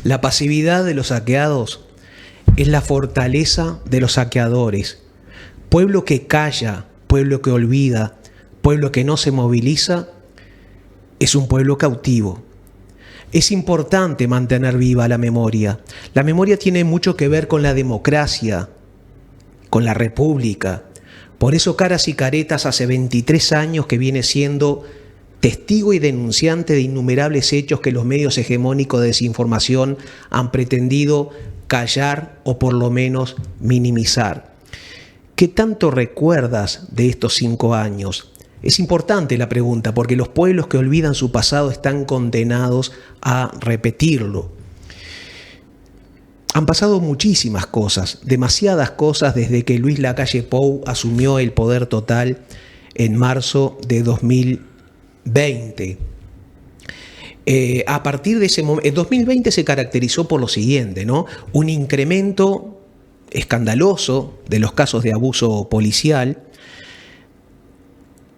La pasividad de los saqueados es la fortaleza de los saqueadores. Pueblo que calla, pueblo que olvida, pueblo que no se moviliza, es un pueblo cautivo. Es importante mantener viva la memoria. La memoria tiene mucho que ver con la democracia, con la república. Por eso Caras y Caretas hace 23 años que viene siendo testigo y denunciante de innumerables hechos que los medios hegemónicos de desinformación han pretendido callar o por lo menos minimizar. ¿Qué tanto recuerdas de estos 5 años? Es importante la pregunta porque los pueblos que olvidan su pasado están condenados a repetirlo. Han pasado muchísimas cosas, demasiadas cosas desde que Luis Lacalle Pou asumió el poder total en marzo de 2020. A partir de ese momento, el 2020 se caracterizó por lo siguiente, ¿no? Un incremento escandaloso de los casos de abuso policial,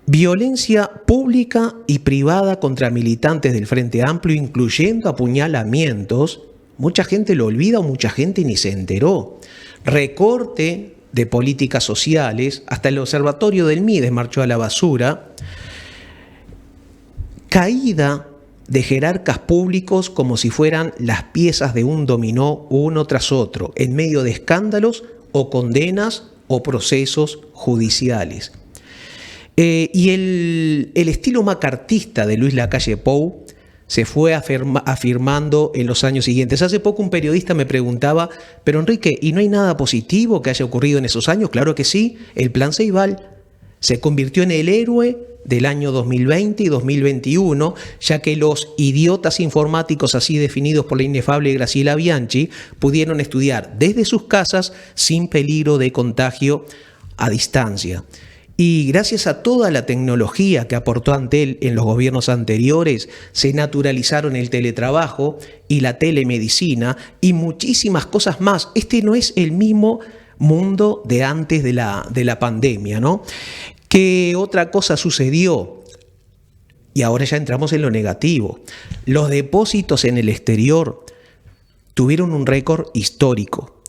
violencia pública y privada contra militantes del Frente Amplio, incluyendo apuñalamientos. Mucha gente lo olvida o mucha gente ni se enteró. Recorte de políticas sociales, hasta el observatorio del MIDES marchó a la basura. Caída de jerarcas públicos como si fueran las piezas de un dominó uno tras otro, en medio de escándalos o condenas o procesos judiciales. Y el estilo macartista de Luis Lacalle Pou se fue afirmando en los años siguientes. Hace poco un periodista me preguntaba, pero Enrique, ¿y no hay nada positivo que haya ocurrido en esos años? Claro que sí, el Plan Ceibal se convirtió en el héroe del año 2020 y 2021, ya que los idiotas informáticos así definidos por la inefable Graciela Bianchi pudieron estudiar desde sus casas sin peligro de contagio a distancia. Y gracias a toda la tecnología que aportó Antel en los gobiernos anteriores, se naturalizaron el teletrabajo y la telemedicina y muchísimas cosas más. Este no es el mismo mundo de antes de la pandemia, ¿no? ¿Qué otra cosa sucedió? Y ahora ya entramos en lo negativo. Los depósitos en el exterior tuvieron un récord histórico.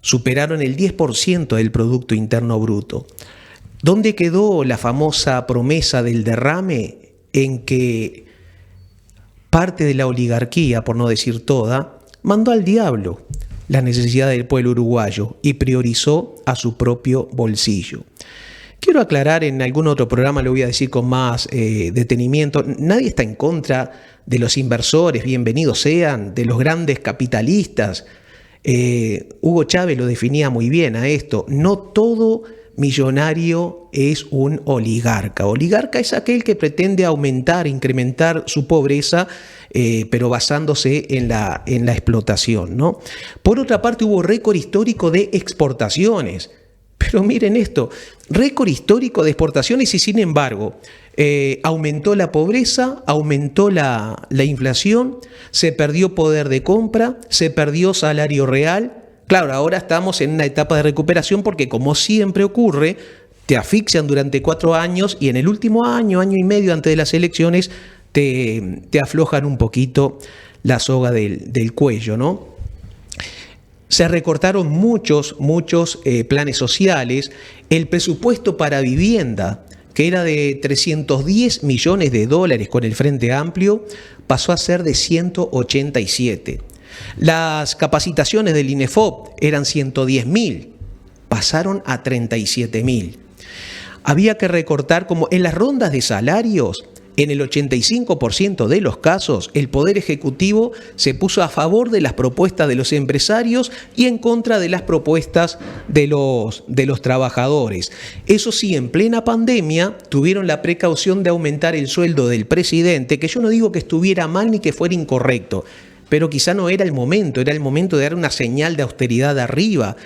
Superaron el 10% del Producto Interno Bruto. ¿Dónde quedó la famosa promesa del derrame en que parte de la oligarquía, por no decir toda, mandó al diablo las necesidades del pueblo uruguayo y priorizó a su propio bolsillo? Quiero aclarar, en algún otro programa lo voy a decir con más detenimiento, nadie está en contra de los inversores, bienvenidos sean, de los grandes capitalistas. Hugo Chávez lo definía muy bien a esto, no todo millonario es un oligarca. Oligarca es aquel que pretende aumentar, incrementar su pobreza, pero basándose en la explotación, ¿no? Por otra parte, hubo récord histórico de exportaciones. Pero miren esto, récord histórico de exportaciones y sin embargo aumentó la pobreza, aumentó la inflación, se perdió poder de compra, se perdió salario real. Claro, ahora estamos en una etapa de recuperación porque, como siempre ocurre, te asfixian durante 4 años y en el último año, año y medio antes de las elecciones, te aflojan un poquito la soga del cuello, ¿no? Se recortaron muchos planes sociales. El presupuesto para vivienda, que era de $310 millones con el Frente Amplio, pasó a ser de 187. Las capacitaciones del INEFOP eran 110.000, pasaron a 37.000. Había que recortar, como en las rondas de salarios, en el 85% de los casos, el Poder Ejecutivo se puso a favor de las propuestas de los empresarios y en contra de las propuestas de los trabajadores. Eso sí, en plena pandemia tuvieron la precaución de aumentar el sueldo del presidente, que yo no digo que estuviera mal ni que fuera incorrecto, pero quizá no era el momento de dar una señal de austeridad de arriba,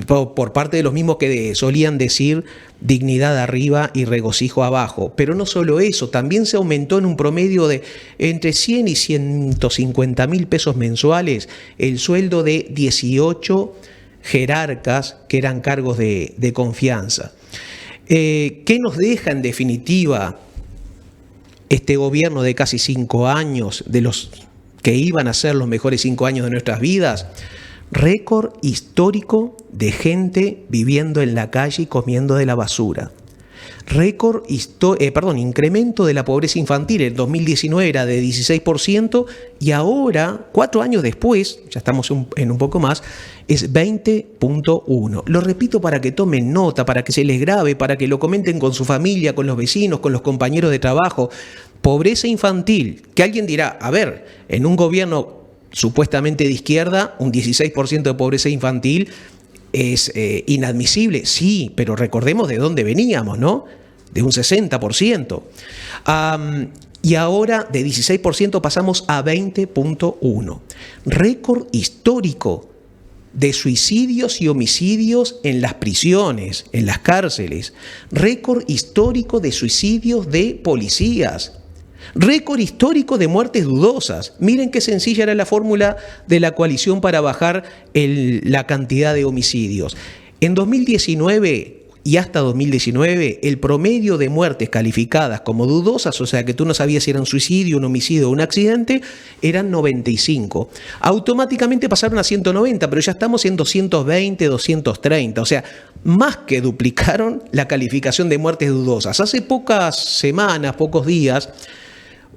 por parte de los mismos que solían decir dignidad arriba y regocijo abajo. Pero no solo eso, también se aumentó en un promedio de entre 100 y 150 mil pesos mensuales el sueldo de 18 jerarcas que eran cargos de confianza. ¿Qué nos deja en definitiva este gobierno de casi 5 años, de los que iban a ser los mejores 5 años de nuestras vidas, récord histórico de gente viviendo en la calle y comiendo de la basura. Incremento de la pobreza infantil. En 2019 era de 16% y ahora, 4 años después, ya estamos en un poco más, es 20.1. Lo repito para que tomen nota, para que se les grabe, para que lo comenten con su familia, con los vecinos, con los compañeros de trabajo. Pobreza infantil, que alguien dirá, a ver, en un gobierno supuestamente de izquierda, un 16% de pobreza infantil es inadmisible. Sí, pero recordemos de dónde veníamos, ¿no? De un 60%. Y ahora de 16% pasamos a 20.1. Récord histórico de suicidios y homicidios en las prisiones, en las cárceles. Récord histórico de suicidios de policías. Récord histórico de muertes dudosas. Miren qué sencilla era la fórmula de la coalición para bajar la cantidad de homicidios. En 2019 y hasta 2019, el promedio de muertes calificadas como dudosas, o sea que tú no sabías si era un suicidio, un homicidio o un accidente, eran 95. Automáticamente pasaron a 190, pero ya estamos en 220, 230. O sea, más que duplicaron la calificación de muertes dudosas. Hace pocas semanas, pocos días,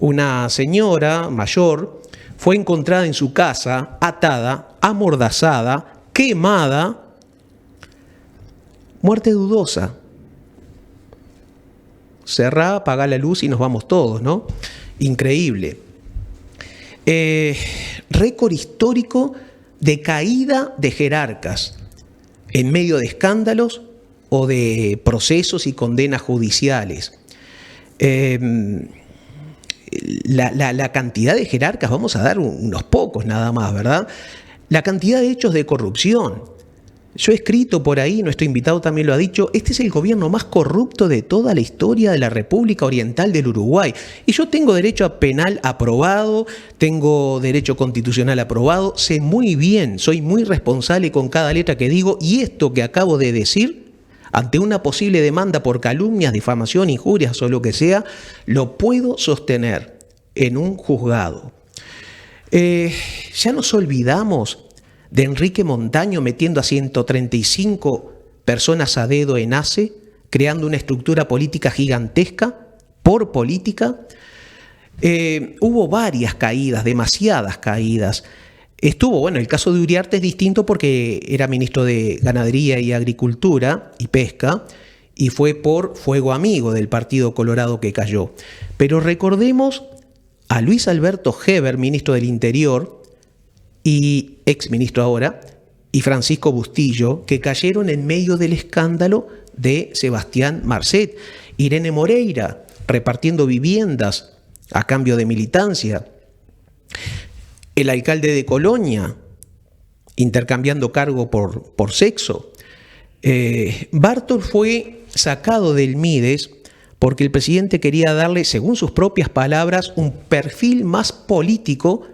una señora mayor fue encontrada en su casa, atada, amordazada, quemada, muerte dudosa. Cerrá, apagá la luz y nos vamos todos, ¿no? Increíble. Récord histórico de caída de jerarcas en medio de escándalos o de procesos y condenas judiciales. La cantidad de jerarcas, vamos a dar unos pocos nada más, ¿verdad? La cantidad de hechos de corrupción. Yo he escrito por ahí, nuestro invitado también lo ha dicho, este es el gobierno más corrupto de toda la historia de la República Oriental del Uruguay. Y yo tengo derecho penal aprobado, tengo derecho constitucional aprobado, sé muy bien, soy muy responsable con cada letra que digo, y esto que acabo de decir, ante una posible demanda por calumnias, difamación, injurias o lo que sea, lo puedo sostener en un juzgado. Ya nos olvidamos de Enrique Montaño metiendo a 135 personas a dedo en ACE, creando una estructura política gigantesca por política. Hubo varias caídas, demasiadas caídas. El caso de Uriarte es distinto porque era ministro de Ganadería y Agricultura y Pesca y fue por fuego amigo del Partido Colorado que cayó. Pero recordemos a Luis Alberto Heber, ministro del Interior, y exministro ahora, y Francisco Bustillo, que cayeron en medio del escándalo de Sebastián Marcet. Irene Moreira, repartiendo viviendas a cambio de militancia. El alcalde de Colonia, intercambiando cargo por sexo. Bartol fue sacado del Mides porque el presidente quería darle, según sus propias palabras, un perfil más político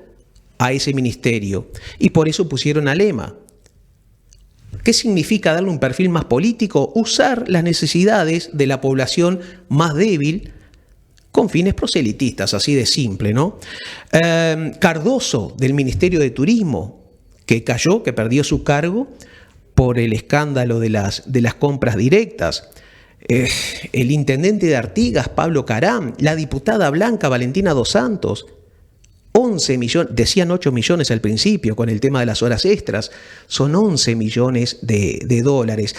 a ese ministerio, y por eso pusieron a Lema. ¿Qué significa darle un perfil más político? Usar las necesidades de la población más débil con fines proselitistas, así de simple, ¿no? Cardoso, del Ministerio de Turismo, que cayó, que perdió su cargo por el escándalo de las compras directas. El intendente de Artigas, Pablo Caram, la diputada blanca Valentina Dos Santos, 11 millones, decían 8 millones al principio con el tema de las horas extras, son 11 millones de dólares.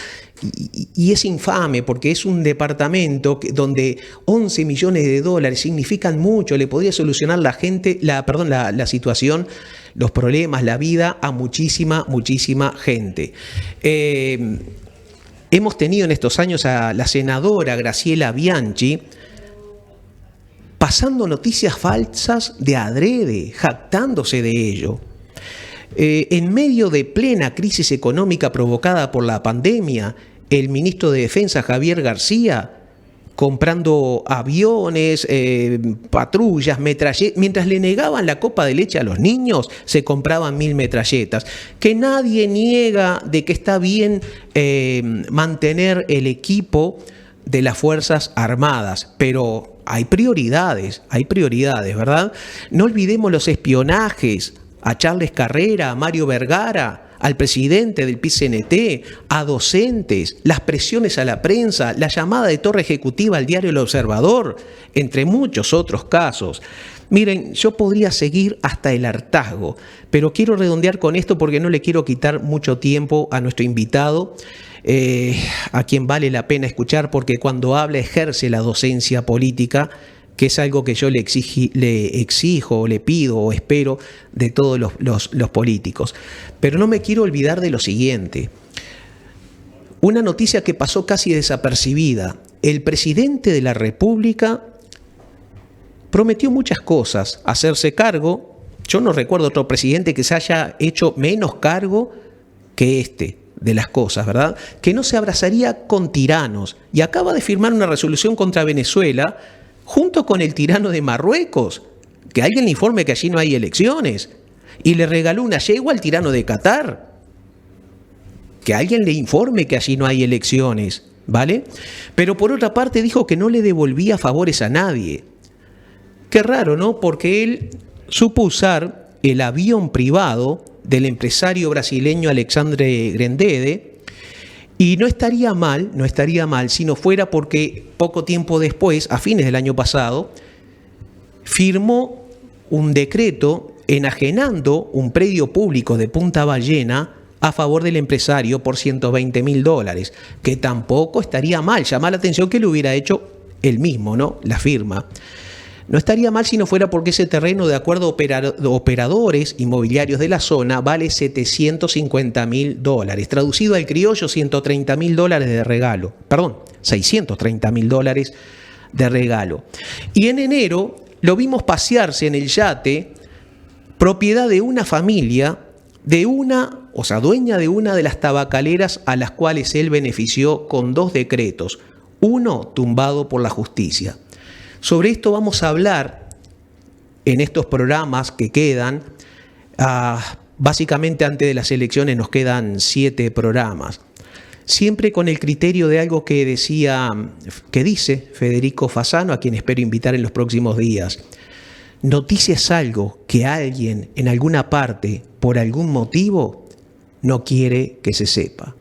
Y es infame porque es un departamento donde 11 millones de dólares significan mucho, le podría solucionar la situación, los problemas, la vida a muchísima gente. Hemos tenido en estos años a la senadora Graciela Bianchi pasando noticias falsas de adrede, jactándose de ello. En medio de plena crisis económica provocada por la pandemia, el ministro de Defensa, Javier García, comprando aviones, patrullas, metralletas. Mientras le negaban la copa de leche a los niños, se compraban 1000 metralletas. Que nadie niega de que está bien mantener el equipo de las Fuerzas Armadas, pero hay prioridades, ¿verdad? No olvidemos los espionajes a Charles Carrera, a Mario Vergara, al presidente del PIT-CNT, a docentes, las presiones a la prensa, la llamada de torre ejecutiva al diario El Observador, entre muchos otros casos. Miren, yo podría seguir hasta el hartazgo, pero quiero redondear con esto porque no le quiero quitar mucho tiempo a nuestro invitado, a quien vale la pena escuchar porque cuando habla ejerce la docencia política, que es algo que yo le exijo, le pido o espero de todos los políticos. Pero no me quiero olvidar de lo siguiente. Una noticia que pasó casi desapercibida. El presidente de la República prometió muchas cosas, hacerse cargo. Yo no recuerdo otro presidente que se haya hecho menos cargo que de las cosas, ¿verdad? Que no se abrazaría con tiranos. Y acaba de firmar una resolución contra Venezuela junto con el tirano de Marruecos, que alguien le informe que allí no hay elecciones, y le regaló una yegua al tirano de Qatar, que alguien le informe que allí no hay elecciones, ¿vale? Pero por otra parte dijo que no le devolvía favores a nadie. Qué raro, ¿no? Porque él supo usar el avión privado del empresario brasileño Alexandre Grendede. Y no estaría mal si no fuera porque poco tiempo después, a fines del año pasado, firmó un decreto enajenando un predio público de Punta Ballena a favor del empresario por $120.000, que tampoco estaría mal. Llama la atención que lo hubiera hecho él mismo, ¿no? La firma. No estaría mal si no fuera porque ese terreno, de acuerdo a operadores inmobiliarios de la zona, vale $750.000. Traducido al criollo, $130.000 de regalo. Perdón, $630.000 de regalo. Y en enero lo vimos pasearse en el yate, propiedad de una familia, dueña de una de las tabacaleras a las cuales él benefició con 2 decretos, uno tumbado por la justicia. Sobre esto vamos a hablar en estos programas que quedan. Básicamente antes de las elecciones nos quedan 7 programas. Siempre con el criterio de algo que dice Federico Fasano, a quien espero invitar en los próximos días. Noticia es algo que alguien en alguna parte, por algún motivo, no quiere que se sepa.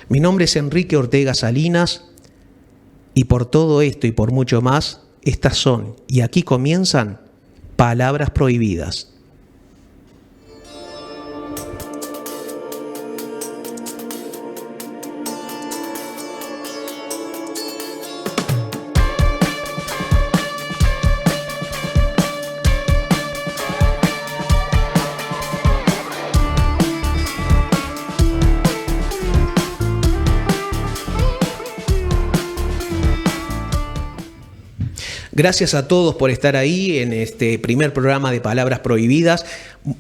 Mi nombre es Enrique Ortega Salinas y por todo esto y por mucho más, estas son, y aquí comienzan, Palabras Prohibidas. Gracias a todos por estar ahí en este primer programa de Palabras Prohibidas.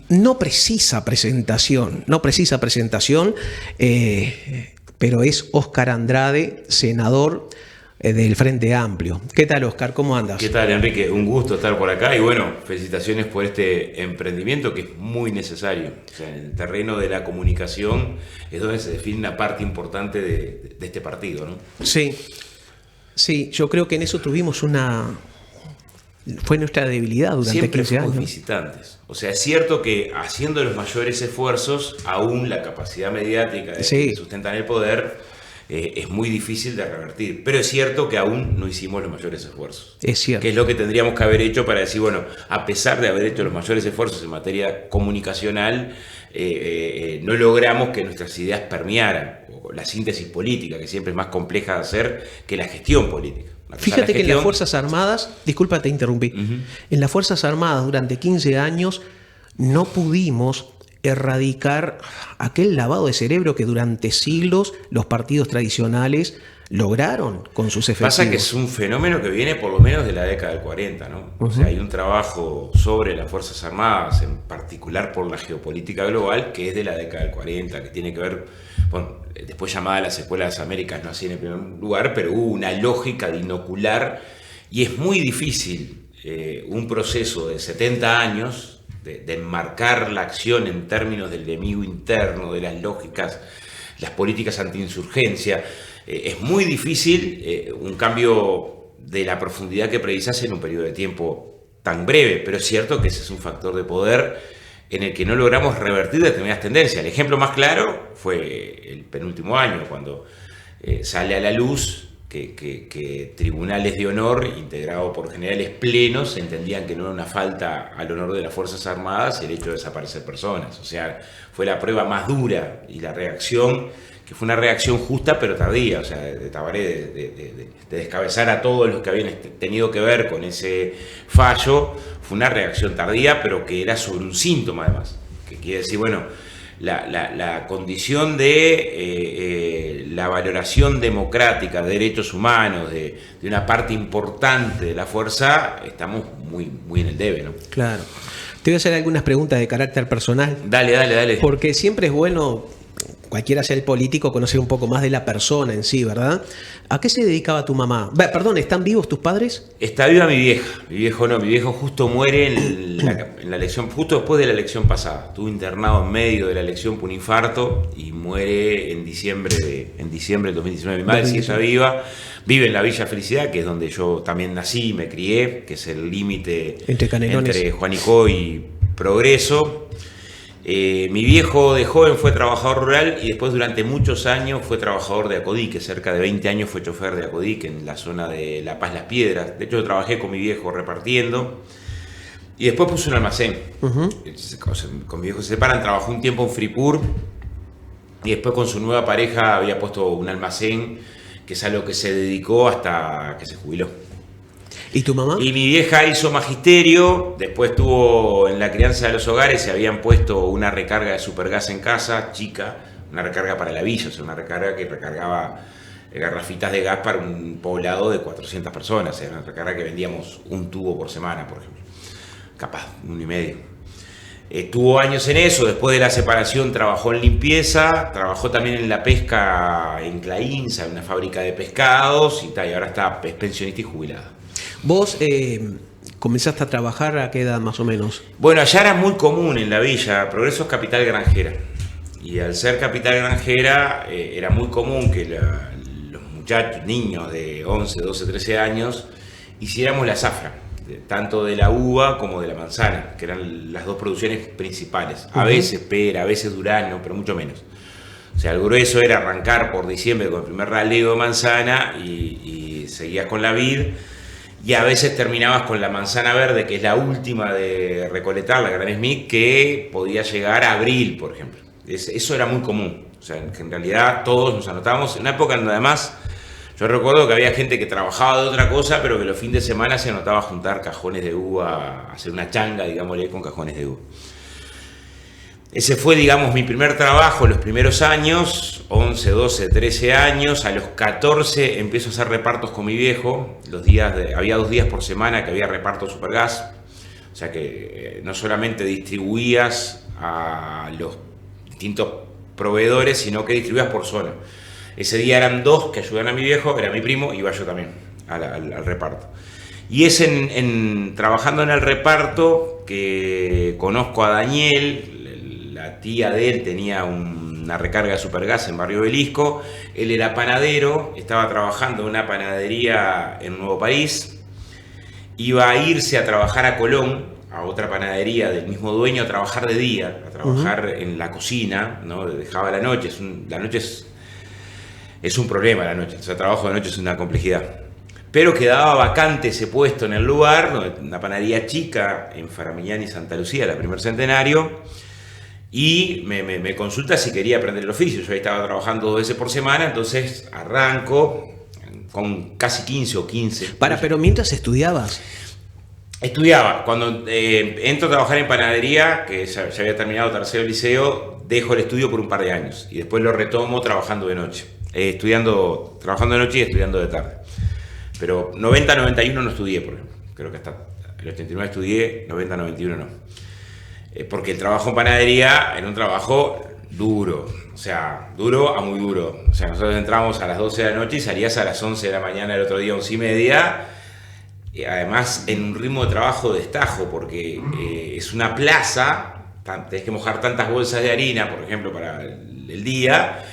No precisa presentación, pero es Óscar Andrade, senador del Frente Amplio. ¿Qué tal, Óscar? ¿Cómo andas? ¿Qué tal, Enrique? Un gusto estar por acá y bueno, felicitaciones por este emprendimiento que es muy necesario. O sea, en el terreno de la comunicación es donde se define una parte importante de este partido, ¿no? Sí, yo creo que en eso tuvimos fue nuestra debilidad durante siempre 15 años. Siempre visitantes. O sea, es cierto que haciendo los mayores esfuerzos, aún la capacidad mediática de que sustentan el poder es muy difícil de revertir. Pero es cierto que aún no hicimos los mayores esfuerzos. Es cierto. Que es lo que tendríamos que haber hecho para decir, bueno, a pesar de haber hecho los mayores esfuerzos en materia comunicacional, no logramos que nuestras ideas permearan. La síntesis política, que siempre es más compleja de hacer que la gestión política. Fíjate que en las Fuerzas Armadas, disculpa, te interrumpí, en las Fuerzas Armadas durante 15 años no pudimos erradicar aquel lavado de cerebro que durante siglos los partidos tradicionales lograron con sus efectivos. Pasa que es un fenómeno que viene por lo menos de la década del 40, ¿no? O sea, hay un trabajo sobre las Fuerzas Armadas, en particular por la geopolítica global, que es de la década del 40, que tiene que ver, bueno, después llamada las Escuelas de las Américas, no así en el primer lugar, pero hubo una lógica de inocular, y es muy difícil un proceso de 70 años de enmarcar la acción en términos del enemigo interno, de las lógicas, las políticas antiinsurgencia. Es muy difícil un cambio de la profundidad que precisas en un periodo de tiempo tan breve, pero es cierto que ese es un factor de poder en el que no logramos revertir determinadas tendencias. El ejemplo más claro fue el penúltimo año, cuando sale a la luz que tribunales de honor, integrados por generales plenos, entendían que no era una falta al honor de las Fuerzas Armadas el hecho de desaparecer personas. O sea, fue la prueba más dura y la reacción, que fue una reacción justa pero tardía, o sea, de Tabaré, de descabezar a todos los que habían tenido que ver con ese fallo, fue una reacción tardía, pero que era sobre un síntoma además, que quiere decir, bueno, la condición de la valoración democrática de derechos humanos de una parte importante de la fuerza, estamos muy en el debe, ¿no? Claro. Te voy a hacer algunas preguntas de carácter personal. Dale. Porque siempre es bueno, cualquiera sea el político, conocer un poco más de la persona en sí, ¿verdad? ¿A qué se dedicaba tu mamá? Perdón, ¿están vivos tus padres? Está viva mi vieja. Mi viejo justo muere en la elección, justo después de la elección pasada. Estuvo internado en medio de la elección por un infarto y muere en diciembre del 2019. Mi madre sí está viva. Vive en la Villa Felicidad, que es donde yo también nací y me crié, que es el límite entre Juanico y Progreso. Mi viejo de joven fue trabajador rural y después durante muchos años fue trabajador de Acodique, cerca de 20 años fue chofer de Acodique en la zona de La Paz Las Piedras. De hecho, yo trabajé con mi viejo repartiendo y después puso un almacén. Con mi viejo se separan, trabajó un tiempo en Fripur y después con su nueva pareja había puesto un almacén, que es a lo que se dedicó hasta que se jubiló. ¿Y tu mamá? Y mi vieja hizo magisterio, después tuvo en la crianza de los hogares, se habían puesto una recarga de supergas en casa, chica, una recarga para la villa, o sea, una recarga que recargaba garrafitas de gas para un poblado de 400 personas, era una recarga que vendíamos un tubo por semana, por ejemplo, capaz, 1,5. Tuvo años en eso, después de la separación trabajó en limpieza, trabajó también en la pesca en Claínza, en una fábrica de pescados, y ahora está pensionista y jubilada. ¿Vos comenzaste a trabajar a qué edad más o menos? Bueno, allá era muy común en la villa, Progreso es capital granjera. Y al ser capital granjera era muy común que los muchachos, niños de 11, 12, 13 años, hiciéramos la zafra, tanto de la uva como de la manzana, que eran las dos producciones principales. A veces pera, a veces durazno, pero mucho menos. O sea, el grueso era arrancar por diciembre con el primer raleo de manzana y seguías con la vid. Y a veces terminabas con la manzana verde, que es la última de recolectar, la Gran Smith, que podía llegar a abril, por ejemplo. Eso era muy común. O sea, en realidad todos nos anotábamos. En una época donde además, yo recuerdo que había gente que trabajaba de otra cosa, pero que los fines de semana se anotaba a juntar cajones de uva, a hacer una changa, digámosle, con cajones de uva. Ese fue, digamos, mi primer trabajo, los primeros años, 11, 12, 13 años. A los 14 empiezo a hacer repartos con mi viejo. Había 2 días por semana que había reparto Supergas. O sea que no solamente distribuías a los distintos proveedores, sino que distribuías por zona. Ese día eran 2 que ayudaban a mi viejo, era mi primo, iba yo también al reparto. Y es trabajando en el reparto que conozco a Daniel. La tía de él tenía una recarga de Supergas en Barrio Obelisco. Él era panadero, estaba trabajando en una panadería en Nuevo París. Iba a irse a trabajar a Colón, a otra panadería del mismo dueño, a trabajar de día, a trabajar en la cocina, ¿no? Dejaba la noche. La noche es un problema, la noche. O sea, trabajo de noche es una complejidad. Pero quedaba vacante ese puesto en el lugar, una panadería chica en Faramiñán y Santa Lucía, la primer centenario. Y me consulta si quería aprender el oficio. Yo ahí estaba trabajando 2 veces por semana, entonces arranco con casi 15 o 15. Pero mientras estudiabas. Estudiaba. Cuando entro a trabajar en panadería, que ya había terminado tercero liceo, dejo el estudio por un par de años. Y después lo retomo trabajando de noche. Trabajando de noche y estudiando de tarde. Pero 90-91 no estudié, por ejemplo. Creo que hasta el 89 estudié, 90-91 no. Porque el trabajo en panadería era un trabajo duro, o sea, duro a muy duro. O sea, nosotros entramos a las 12 de la noche y salías a las 11 de la mañana el otro día, 11:30. Y además en un ritmo de trabajo de estajo, porque es una plaza, tenés que mojar tantas bolsas de harina, por ejemplo, para el día,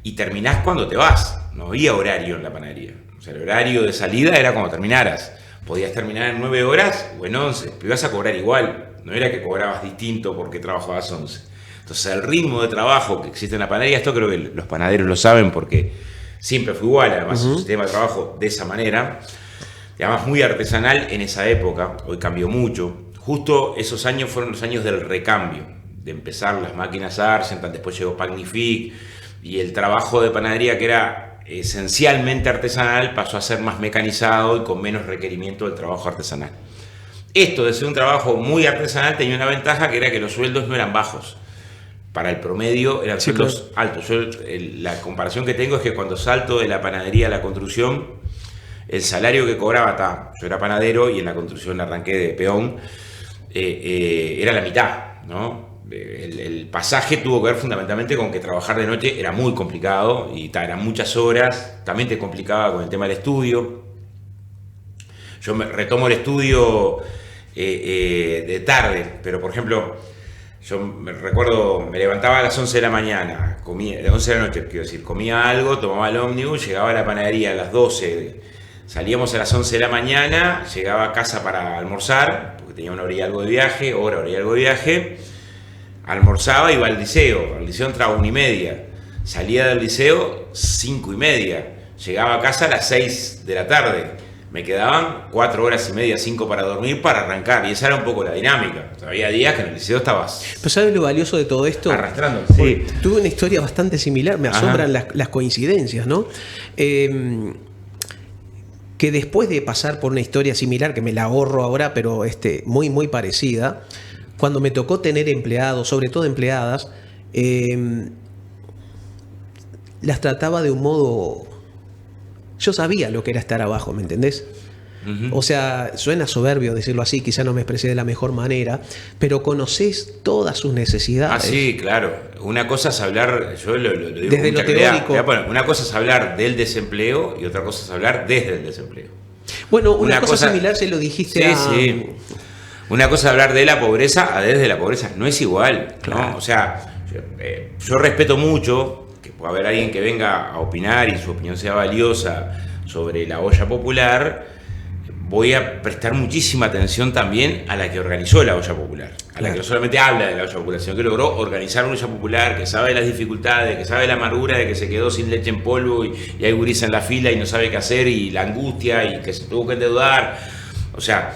y terminás cuando te vas. No había horario en la panadería. O sea, el horario de salida era cuando terminaras. Podías terminar en 9 horas o en 11, pero ibas a cobrar igual. No era que cobrabas distinto porque trabajabas 11. Entonces el ritmo de trabajo que existe en la panadería, esto creo que los panaderos lo saben porque siempre fue igual, además es un sistema de trabajo de esa manera, y además muy artesanal en esa época, hoy cambió mucho. Justo esos años fueron los años del recambio, de empezar las máquinas Argentan, después llegó Pagnific, y el trabajo de panadería que era esencialmente artesanal pasó a ser más mecanizado y con menos requerimiento del trabajo artesanal. Esto de ser un trabajo muy artesanal tenía una ventaja, que era que los sueldos no eran bajos. Para el promedio eran sueldos altos. Yo, la comparación que tengo es que cuando salto de la panadería a la construcción, el salario que cobraba, yo era panadero y en la construcción arranqué de peón, era la mitad, ¿no? El pasaje tuvo que ver fundamentalmente con que trabajar de noche era muy complicado y eran muchas horas, también te complicaba con el tema del estudio. Yo retomo el estudio de tarde, pero por ejemplo, yo me recuerdo, me levantaba a las 11 de la mañana, comía, 11 de la noche, quiero decir, comía algo, tomaba el ómnibus, llegaba a la panadería a las 12, salíamos a las 11 de la mañana, llegaba a casa para almorzar, porque tenía una hora y algo de viaje, hora y algo de viaje, almorzaba y iba al liceo entraba 1:30, salía del liceo 5:30, llegaba a casa a las 6 de la tarde. Me quedaban 4 horas y media, 5 para dormir, para arrancar. Y esa era un poco la dinámica. O sea, había días que en el liceo estabas... ¿Pero sabes lo valioso de todo esto? Arrastrando. Sí. Tuve una historia bastante similar. Me asombran las coincidencias, ¿no? Que después de pasar por una historia similar, que me la ahorro ahora, pero muy, muy parecida, cuando me tocó tener empleados, sobre todo empleadas, las trataba de un modo... Yo sabía lo que era estar abajo, ¿me entendés? O sea, suena soberbio decirlo así, quizá no me expresé de la mejor manera, pero conocés todas sus necesidades. Ah, sí, claro. Una cosa es hablar, yo lo digo desde lo teórico. Bueno, una cosa es hablar del desempleo y otra cosa es hablar desde el desempleo. Bueno, una cosa similar se lo dijiste a... Sí. Una cosa es hablar de la pobreza a desde la pobreza. No es igual, claro. ¿no? O sea, yo respeto mucho que pueda haber alguien que venga a opinar y su opinión sea valiosa sobre la olla popular. Voy a prestar muchísima atención también a la que organizó la olla popular, a la que no solamente habla de la olla popular, sino que logró organizar una olla popular, que sabe las dificultades, que sabe la amargura de que se quedó sin leche en polvo y hay gurisa en la fila y no sabe qué hacer, y la angustia y que se tuvo que endeudar. O sea,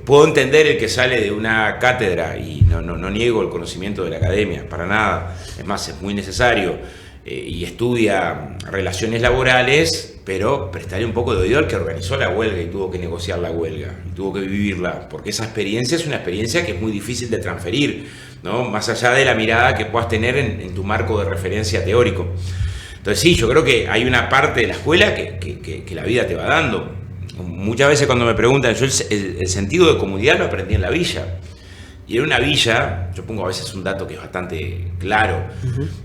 puedo entender el que sale de una cátedra, y no niego el conocimiento de la academia, para nada, es más, es muy necesario, y estudia relaciones laborales, pero prestarle un poco de oído al que organizó la huelga y tuvo que negociar la huelga, y tuvo que vivirla, porque esa experiencia es una experiencia que es muy difícil de transferir, ¿no? Más allá de la mirada que puedas tener en tu marco de referencia teórico. Entonces sí, yo creo que hay una parte de la escuela que la vida te va dando. Muchas veces cuando me preguntan, yo el sentido de comunidad lo aprendí en la villa. Y en una villa, yo pongo a veces un dato que es bastante claro,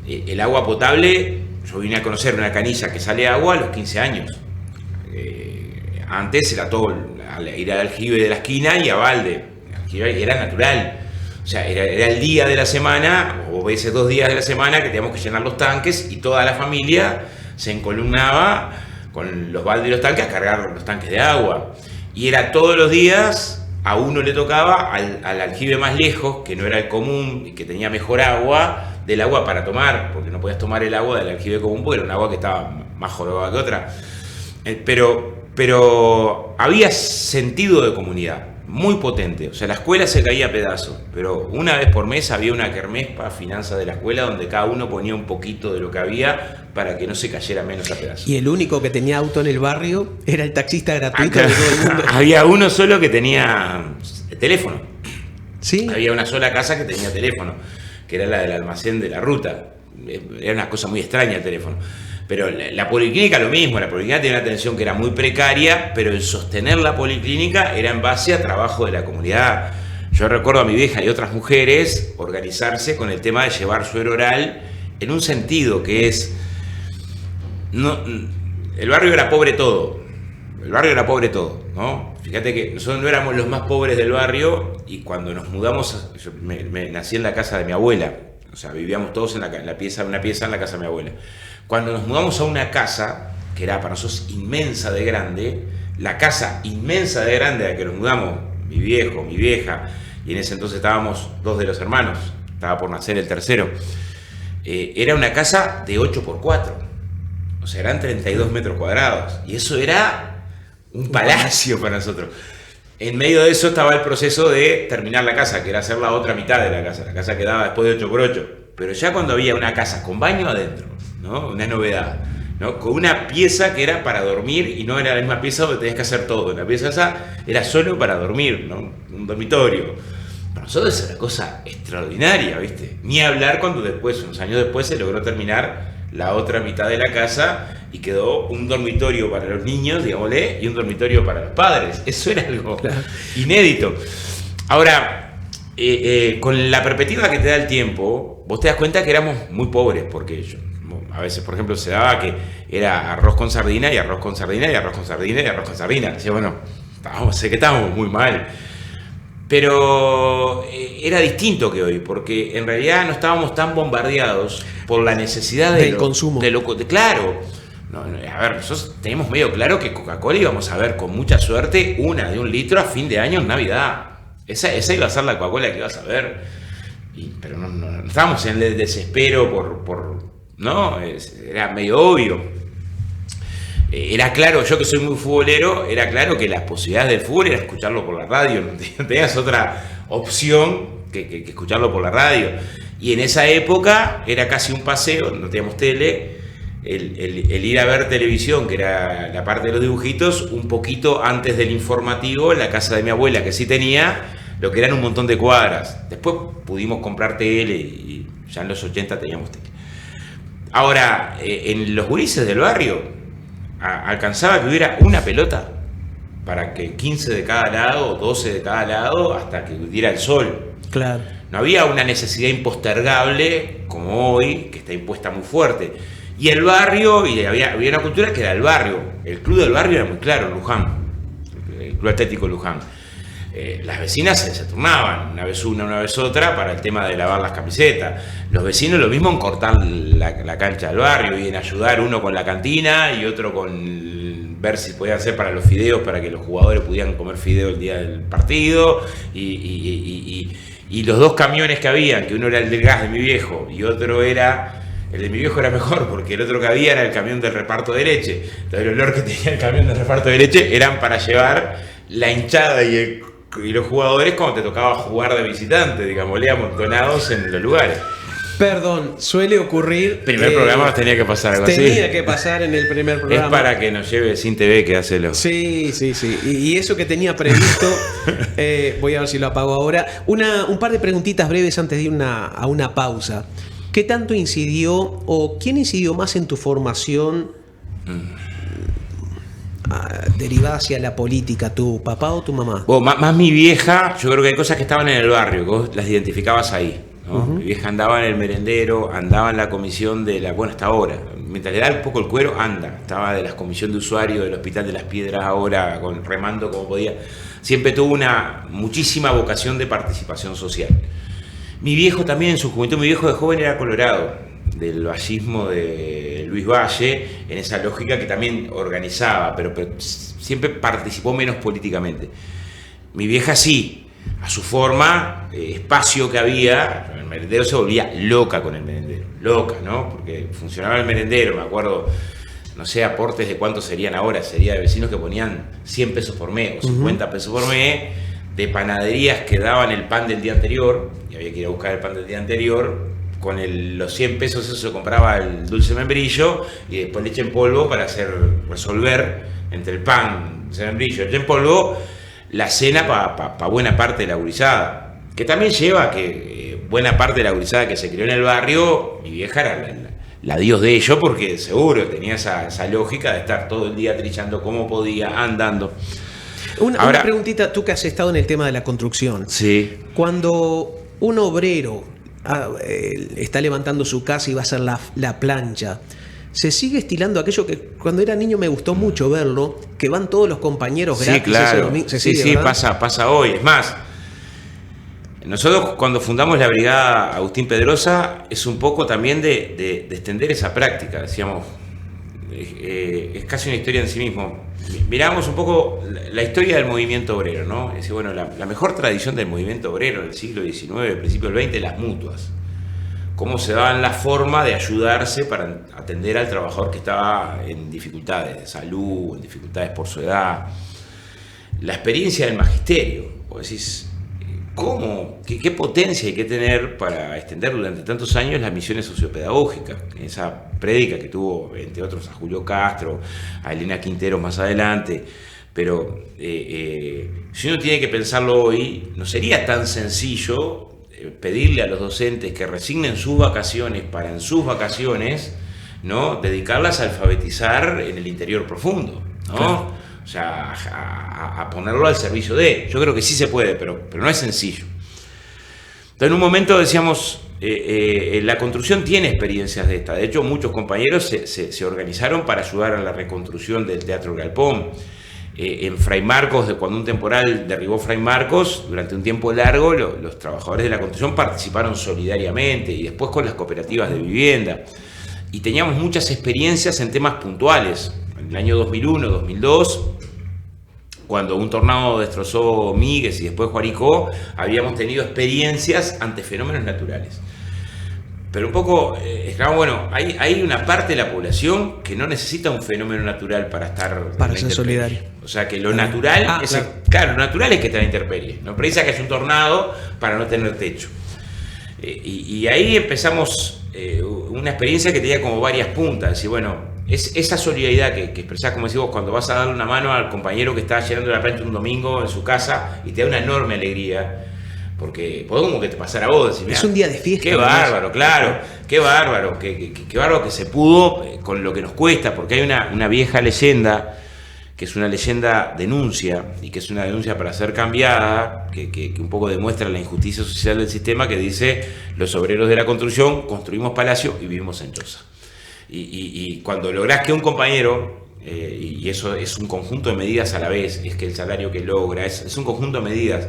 el agua potable, yo vine a conocer una canilla que sale agua a los 15 años. Antes era todo, ir al aljibe de la esquina y a balde, era natural. O sea, era el día de la semana, o a veces 2 días de la semana, que teníamos que llenar los tanques y toda la familia se encolumnaba con los baldes y los tanques a cargar los tanques de agua. Y era todos los días... A uno le tocaba al aljibe más lejos, que no era el común y que tenía mejor agua, del agua para tomar, porque no podías tomar el agua del aljibe común porque era un agua que estaba más jorobada que otra. Pero había sentido de comunidad muy potente. O sea, la escuela se caía a pedazos, pero una vez por mes había una kermés para finanzas de la escuela donde cada uno ponía un poquito de lo que había para que no se cayera menos a pedazos. Y el único que tenía auto en el barrio era el taxista gratuito de todo el mundo. Había uno solo que tenía teléfono. ¿Sí? Había una sola casa que tenía teléfono, que era la del almacén de la ruta. Era una cosa muy extraña el teléfono. Pero la policlínica lo mismo, la policlínica tenía una atención que era muy precaria, pero el sostener la policlínica era en base a trabajo de la comunidad. Yo recuerdo a mi vieja y otras mujeres organizarse con el tema de llevar suero oral en un sentido que es... el barrio era pobre todo, ¿no? Fíjate que nosotros no éramos los más pobres del barrio, y cuando nos mudamos, yo me nací en la casa de mi abuela, O sea, vivíamos todos en una pieza en la casa de mi abuela. Cuando nos mudamos a una casa, que era para nosotros inmensa de grande, la casa inmensa de grande a la que nos mudamos, mi viejo, mi vieja, y en ese entonces estábamos 2 de los hermanos, estaba por nacer el tercero, era una casa de 8x4, o sea, eran 32 metros cuadrados, y eso era un palacio para nosotros. En medio de eso estaba el proceso de terminar la casa, que era hacer la otra mitad de la casa quedaba después de 8x8, pero ya cuando había una casa con baño adentro, ¿no? Una novedad, ¿no? Con una pieza que era para dormir y no era la misma pieza donde tenías que hacer todo. La pieza esa era solo para dormir, ¿no? Un dormitorio. Para nosotros es una cosa extraordinaria, ¿viste? Ni hablar cuando después, unos años después, se logró terminar la otra mitad de la casa y quedó un dormitorio para los niños, digámosle, y un dormitorio para los padres. Eso era algo inédito. Ahora, con la perspectiva que te da el tiempo, vos te das cuenta que éramos muy pobres, porque a veces, por ejemplo, se daba que era arroz con sardina y arroz con sardina y arroz con sardina y arroz con sardina. Decía, bueno, sé que estábamos muy mal. Pero era distinto que hoy, porque en realidad no estábamos tan bombardeados por la necesidad del consumo. Claro. A ver, nosotros teníamos medio claro que Coca-Cola íbamos a ver con mucha suerte una de 1 litro a fin de año en Navidad. Esa iba a ser la Coca-Cola que ibas a ver. Pero no estábamos en el desespero ¿no? Era medio obvio. Era claro, yo que soy muy futbolero, era claro que las posibilidades del fútbol era escucharlo por la radio, no tenías otra opción que escucharlo por la radio. Y en esa época era casi un paseo, no teníamos tele, el ir a ver televisión, que era la parte de los dibujitos, un poquito antes del informativo, en la casa de mi abuela, que sí tenía, lo que eran un montón de cuadras. Después pudimos comprar tele y ya en los 80 teníamos tele. Ahora, en los gurises del barrio, alcanzaba que hubiera una pelota para que 15 de cada lado, 12 de cada lado, hasta que diera el sol. Claro. No había una necesidad impostergable como hoy, que está impuesta muy fuerte. Y el barrio, y había una cultura que era el barrio. El club del barrio era muy claro, Luján, el Club Atlético Luján. Las vecinas se turnaban, una vez una vez otra, para el tema de lavar las camisetas. Los vecinos lo mismo en cortar la cancha del barrio y en ayudar, uno con la cantina y otro con ver si podían hacer para los fideos, para que los jugadores pudieran comer fideo el día del partido. Y los 2 camiones que había, que uno era el del gas de mi viejo y otro era... El de mi viejo era mejor porque el otro que había era el camión del reparto de leche. Entonces el olor que tenía el camión del reparto de leche eran para llevar la hinchada y los jugadores cuando te tocaba jugar de visitante, digámosle, amontonados en los lugares. Perdón, suele ocurrir... Primer programa tenía que pasar algo así. Tenía que pasar en el primer programa. Es para que nos lleve Sin TV, que hacelo. Sí. Y eso que tenía previsto, voy a ver si lo apago ahora. Un par de preguntitas breves antes de ir a una pausa. ¿Qué tanto incidió o quién incidió más en tu formación derivada hacia la política, tu papá o tu mamá? Más mi vieja. Yo creo que hay cosas que estaban en el barrio, que vos las identificabas ahí, ¿no? Uh-huh. Mi vieja andaba en el merendero, andaba en la comisión de la... Bueno, hasta ahora, mientras le da un poco el cuero, estaba de la comisión de usuarios del Hospital de las Piedras ahora, remando como podía. Siempre tuvo muchísima vocación de participación social. Mi viejo también en su juventud, mi viejo de joven era colorado, del vallismo de Luis Valle, en esa lógica que también organizaba, pero siempre participó menos políticamente. Mi vieja sí, a su forma, espacio que había, el merendero se volvía loca con el merendero, loca, ¿no? Porque funcionaba el merendero, me acuerdo, no sé, aportes de cuántos serían ahora, sería de vecinos que ponían 100 pesos por mes o 50 pesos por mes, de panaderías que daban el pan del día anterior, y había que ir a buscar el pan del día anterior, con los 100 pesos eso se compraba el dulce membrillo, y después leche en polvo para resolver entre el pan, el membrillo y leche en polvo, la cena para buena parte de la gurizada, que también lleva que buena parte de la gurizada que se crió en el barrio, mi vieja era la dios de ello, porque seguro tenía esa lógica de estar todo el día trillando como podía, andando. Una preguntita, tú que has estado en el tema de la construcción. Sí. Cuando un obrero está levantando su casa y va a hacer la plancha, ¿se sigue estilando aquello que cuando era niño me gustó mucho verlo, que van todos los compañeros gratis? Sí, claro. Ese domingo? Sí, pasa hoy. Es más, Nosotros cuando fundamos la Brigada Agustín Pedrosa es un poco también de extender esa práctica, decíamos, es casi una historia en sí mismo. Miramos un poco la historia del movimiento obrero, ¿no? Es decir, bueno, la mejor tradición del movimiento obrero en el siglo XIX, principio del XX, las mutuas. Cómo se daban la forma de ayudarse para atender al trabajador que estaba en dificultades de salud, en dificultades por su edad. La experiencia del magisterio, vos decís, ¿cómo? ¿Qué potencia hay que tener para extender durante tantos años las misiones sociopedagógicas? Esa prédica que tuvo, entre otros, a Julio Castro, a Elena Quintero más adelante. Pero si uno tiene que pensarlo hoy, no sería tan sencillo pedirle a los docentes que resignen sus vacaciones para en sus vacaciones, ¿no?, dedicarlas a alfabetizar en el interior profundo, ¿no? Claro. O sea, a ponerlo al servicio de. Yo creo que sí se puede, pero no es sencillo. Entonces, en un momento decíamos, la construcción tiene experiencias de esta. De hecho, muchos compañeros se organizaron para ayudar a la reconstrucción del Teatro Galpón. En Fray Marcos, cuando un temporal derribó Fray Marcos, durante un tiempo largo, los trabajadores de la construcción participaron solidariamente y después con las cooperativas de vivienda. Y teníamos muchas experiencias en temas puntuales. En el año 2001, 2002, cuando un tornado destrozó Migues y después Guaricó, habíamos tenido experiencias ante fenómenos naturales. Pero un poco, bueno, hay una parte de la población que no necesita un fenómeno natural para estar... Para ser solidario. O sea, que lo natural, claro, lo natural es que te la intemperie. No precisa que es un tornado para no tener techo. Y ahí empezamos una experiencia que tenía como varias puntas. Es decir, bueno, es esa solidaridad que expresás, como decís vos, cuando vas a darle una mano al compañero que está llenando la plancha un domingo en su casa y te da una enorme alegría. Porque podés como que te pasara a vos. Decir, es un día de fiesta. Qué bárbaro, claro. Qué bárbaro. Qué bárbaro que se pudo con lo que nos cuesta. Porque hay una vieja leyenda, que es una leyenda denuncia, y que es una denuncia para ser cambiada, que un poco demuestra la injusticia social del sistema, que dice: los obreros de la construcción construimos palacio y vivimos en choza. Y cuando lográs que un compañero, y eso es un conjunto de medidas a la vez, es que el salario que logra, es un conjunto de medidas,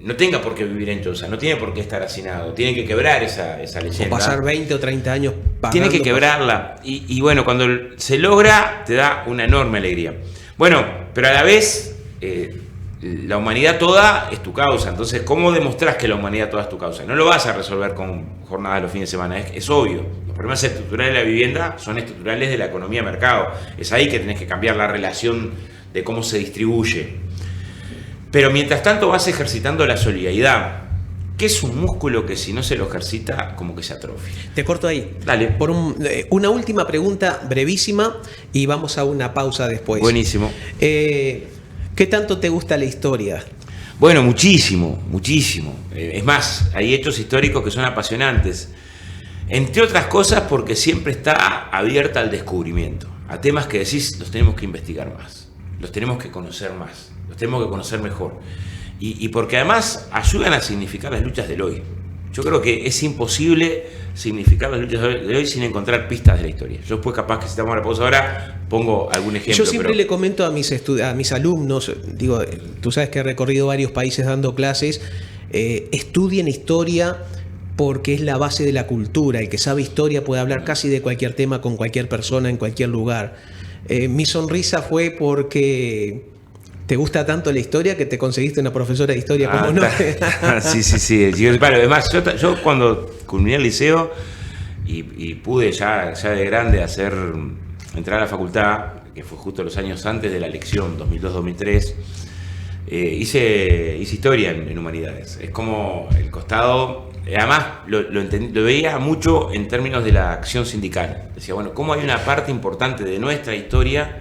no tenga por qué vivir en choza, no tiene por qué estar hacinado, tiene que quebrar esa leyenda. O pasar 20 o 30 años pagando. Tiene que quebrarla. Y bueno, cuando se logra, te da una enorme alegría. Bueno, pero a la vez, la humanidad toda es tu causa. Entonces, ¿cómo demostrás que la humanidad toda es tu causa? No lo vas a resolver con jornadas los fines de semana, es obvio. Los problemas estructurales de la vivienda son estructurales de la economía de mercado. Es ahí que tenés que cambiar la relación de cómo se distribuye. Pero mientras tanto vas ejercitando la solidaridad, que es un músculo que si no se lo ejercita, como que se atrofia. Te corto ahí. Dale. Por una última pregunta brevísima y vamos a una pausa después. Buenísimo. ¿Qué tanto te gusta la historia? Bueno, muchísimo, muchísimo. Es más, hay hechos históricos que son apasionantes. Entre otras cosas porque siempre está abierta al descubrimiento. A temas que decís, los tenemos que investigar más. Los tenemos que conocer más. Los tenemos que conocer mejor. Y porque además ayudan a significar las luchas del hoy. Yo creo que es imposible significar las luchas de hoy sin encontrar pistas de la historia. Yo después, capaz que si estamos a la pausa ahora, pongo algún ejemplo. Yo siempre le comento a mis alumnos, digo, tú sabes que he recorrido varios países dando clases, estudien historia porque es la base de la cultura. El que sabe historia puede hablar casi de cualquier tema con cualquier persona en cualquier lugar. Mi sonrisa fue porque... ¿Te gusta tanto la historia que te conseguiste una profesora de historia como no? Sí. Bueno, además, yo cuando culminé el liceo y pude ya de grande entrar a la facultad, que fue justo los años antes de la elección, 2002-2003, hice historia en humanidades. Es como el costado, además lo veía mucho en términos de la acción sindical. Decía, bueno, ¿cómo hay una parte importante de nuestra historia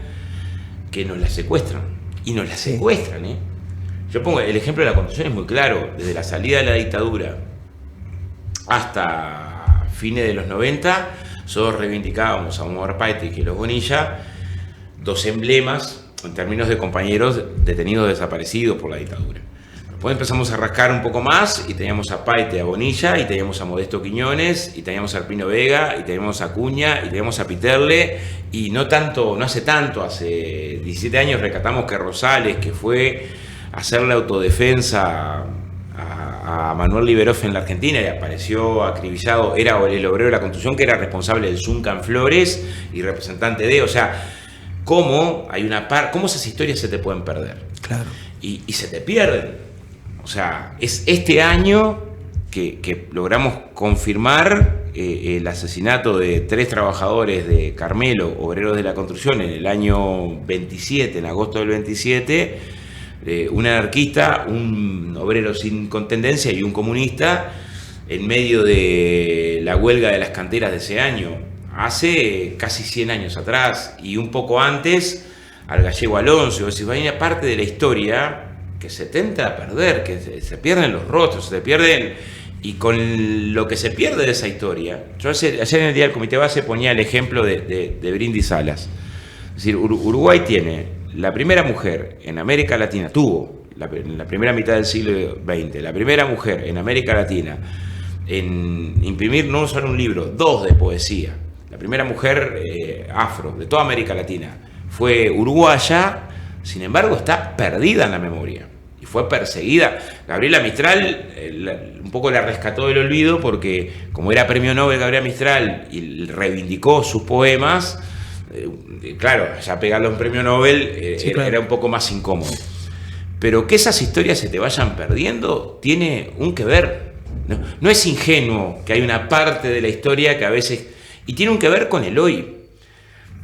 que nos la secuestran? Y nos la secuestran, ¿eh? Yo pongo el ejemplo de la construcción, es muy claro. Desde la salida de la dictadura hasta fines de los 90, nosotros reivindicábamos a Omar Paite y los Bonilla, dos emblemas en términos de compañeros detenidos desaparecidos por la dictadura. Después empezamos a rascar un poco más y teníamos a Paite, a Bonilla, y teníamos a Modesto Quiñones, y teníamos a Alpino Vega, y teníamos a Acuña, y teníamos a Piterle, y no hace tanto, hace 17 años rescatamos que Rosales, que fue a hacer la autodefensa a a Manuel Liberoff en la Argentina y apareció acribillado, era el obrero de la construcción que era responsable del Zuncan Flores y representante de, o sea, cómo esas historias se te pueden perder. Claro. Y se te pierden. O sea, es este año que logramos confirmar el asesinato de 3 trabajadores de Carmelo, obreros de la construcción, en el año 27, en agosto del 27, un anarquista, un obrero sin contendencia y un comunista, en medio de la huelga de las canteras de ese año, hace casi 100 años atrás, y un poco antes, al gallego Alonso. Es decir, hay una parte de la historia que se tenta a perder, que se pierden los rostros, se pierden, y con lo que se pierde de esa historia. Yo ayer en el día del Comité Base ponía el ejemplo de Brindis Salas. Es decir, Uruguay tiene la primera mujer en América Latina, en la primera mitad del siglo XX, la primera mujer en América Latina en imprimir no solo un libro, 2 de poesía. La primera mujer afro de toda América Latina fue uruguaya, sin embargo está perdida en la memoria y fue perseguida. Gabriela Mistral un poco la rescató del olvido porque como era premio Nobel Gabriela Mistral y reivindicó sus poemas, claro, ya pegarle un premio Nobel sí, claro, era un poco más incómodo. Pero que esas historias se te vayan perdiendo tiene un que ver. No es ingenuo que hay una parte de la historia que a veces... Y tiene un que ver con el hoy.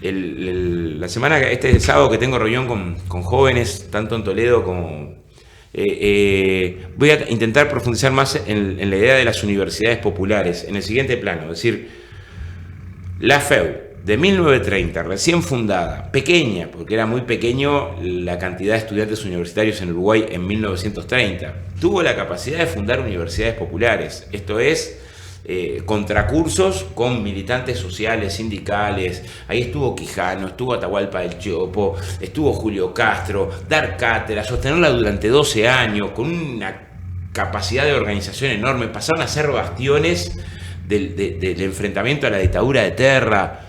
La semana, este sábado que tengo reunión con jóvenes, tanto en Toledo como... voy a intentar profundizar más en la idea de las universidades populares, en el siguiente plano. Es decir, la FEU, de 1930, recién fundada, pequeña, porque era muy pequeño la cantidad de estudiantes universitarios en Uruguay en 1930, tuvo la capacidad de fundar universidades populares, esto es, contracursos con militantes sociales, sindicales. Ahí estuvo Quijano, estuvo Atahualpa del Chopo, estuvo Julio Castro, dar cátedra, sostenerla durante 12 años, con una capacidad de organización enorme, pasaron a ser bastiones del enfrentamiento a la dictadura de Terra.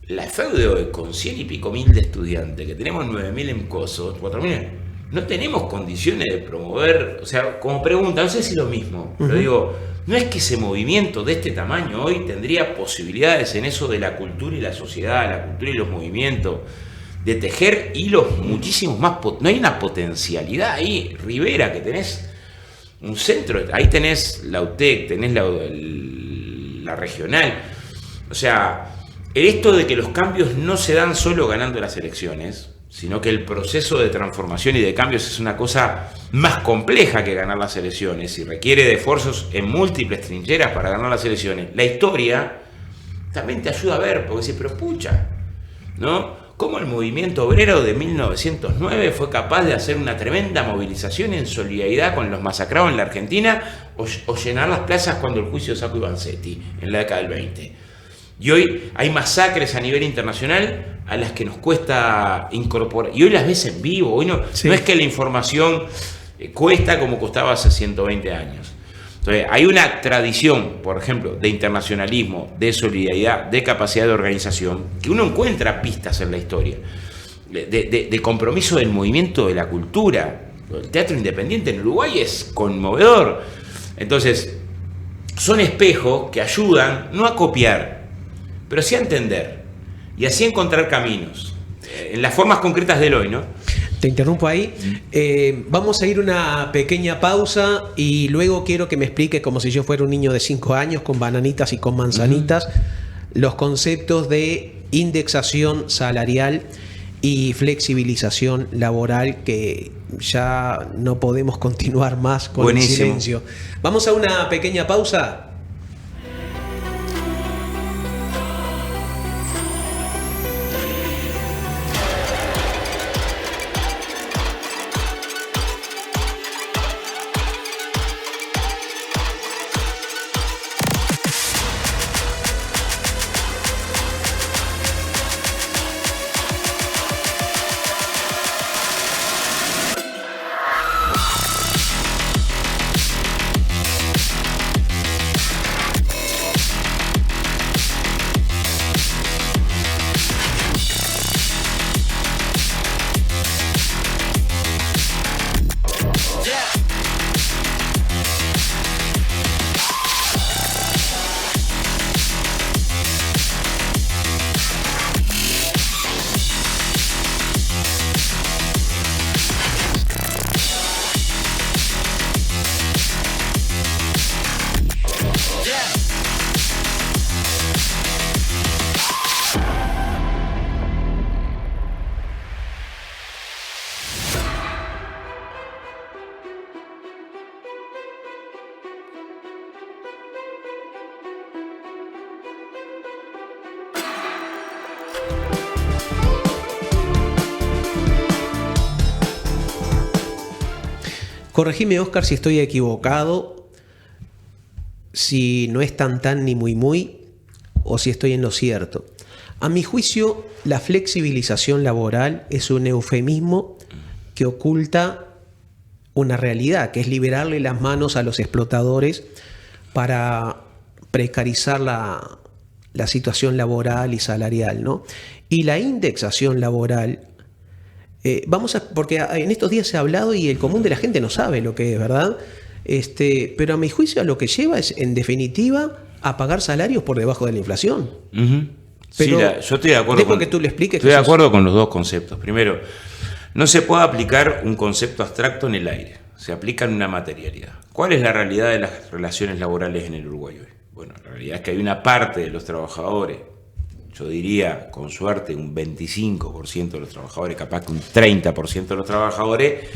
La FEU de hoy, con 100 y pico mil de estudiantes, que tenemos 9.000 en Coso, 4.000, no tenemos condiciones de promover, o sea, como pregunta, no sé si lo mismo, pero digo, no es que ese movimiento de este tamaño hoy tendría posibilidades en eso de la cultura y la sociedad, la cultura y los movimientos, de tejer hilos muchísimos más, no hay una potencialidad ahí. Rivera, que tenés un centro, ahí tenés la UTEC, tenés la regional, o sea... Esto de que los cambios no se dan solo ganando las elecciones, sino que el proceso de transformación y de cambios es una cosa más compleja que ganar las elecciones y requiere de esfuerzos en múltiples trincheras para ganar las elecciones. La historia también te ayuda a ver, porque dices, pero pucha, ¿no? Cómo el movimiento obrero de 1909 fue capaz de hacer una tremenda movilización en solidaridad con los masacrados en la Argentina o llenar las plazas cuando el juicio de Sacco y Vanzetti en la década del 20. Y hoy hay masacres a nivel internacional a las que nos cuesta incorporar. Y hoy las ves en vivo. Hoy no es que la información cuesta como costaba hace 120 años. Entonces, hay una tradición, por ejemplo, de internacionalismo, de solidaridad, de capacidad de organización, que uno encuentra pistas en la historia. De compromiso del movimiento de la cultura. El teatro independiente en Uruguay es conmovedor. Entonces, son espejos que ayudan no a copiar, pero sí a entender y así encontrar caminos en las formas concretas del hoy, ¿no? Te interrumpo ahí. Vamos a ir una pequeña pausa y luego quiero que me expliques, como si yo fuera un niño de 5 años, con bananitas y con manzanitas, los conceptos de indexación salarial y flexibilización laboral, que ya no podemos continuar más con el silencio. Vamos a una pequeña pausa. Corregime, Oscar, si estoy equivocado, si no es tan ni muy, o si estoy en lo cierto. A mi juicio, la flexibilización laboral es un eufemismo que oculta una realidad, que es liberarle las manos a los explotadores para precarizar la situación laboral y salarial, ¿no? Y la indexación laboral, porque en estos días se ha hablado y el común de la gente no sabe lo que es, ¿verdad? Pero a mi juicio a lo que lleva es, en definitiva, a pagar salarios por debajo de la inflación. Uh-huh. Pero sí, yo estoy de acuerdo que tú le expliques. Estoy de acuerdo con los dos conceptos. Primero, no se puede aplicar un concepto abstracto en el aire, se aplica en una materialidad. ¿Cuál es la realidad de las relaciones laborales en el Uruguay hoy? Bueno, la realidad es que hay una parte de los trabajadores, yo diría con suerte un 25% de los trabajadores, capaz que un 30% de los trabajadores,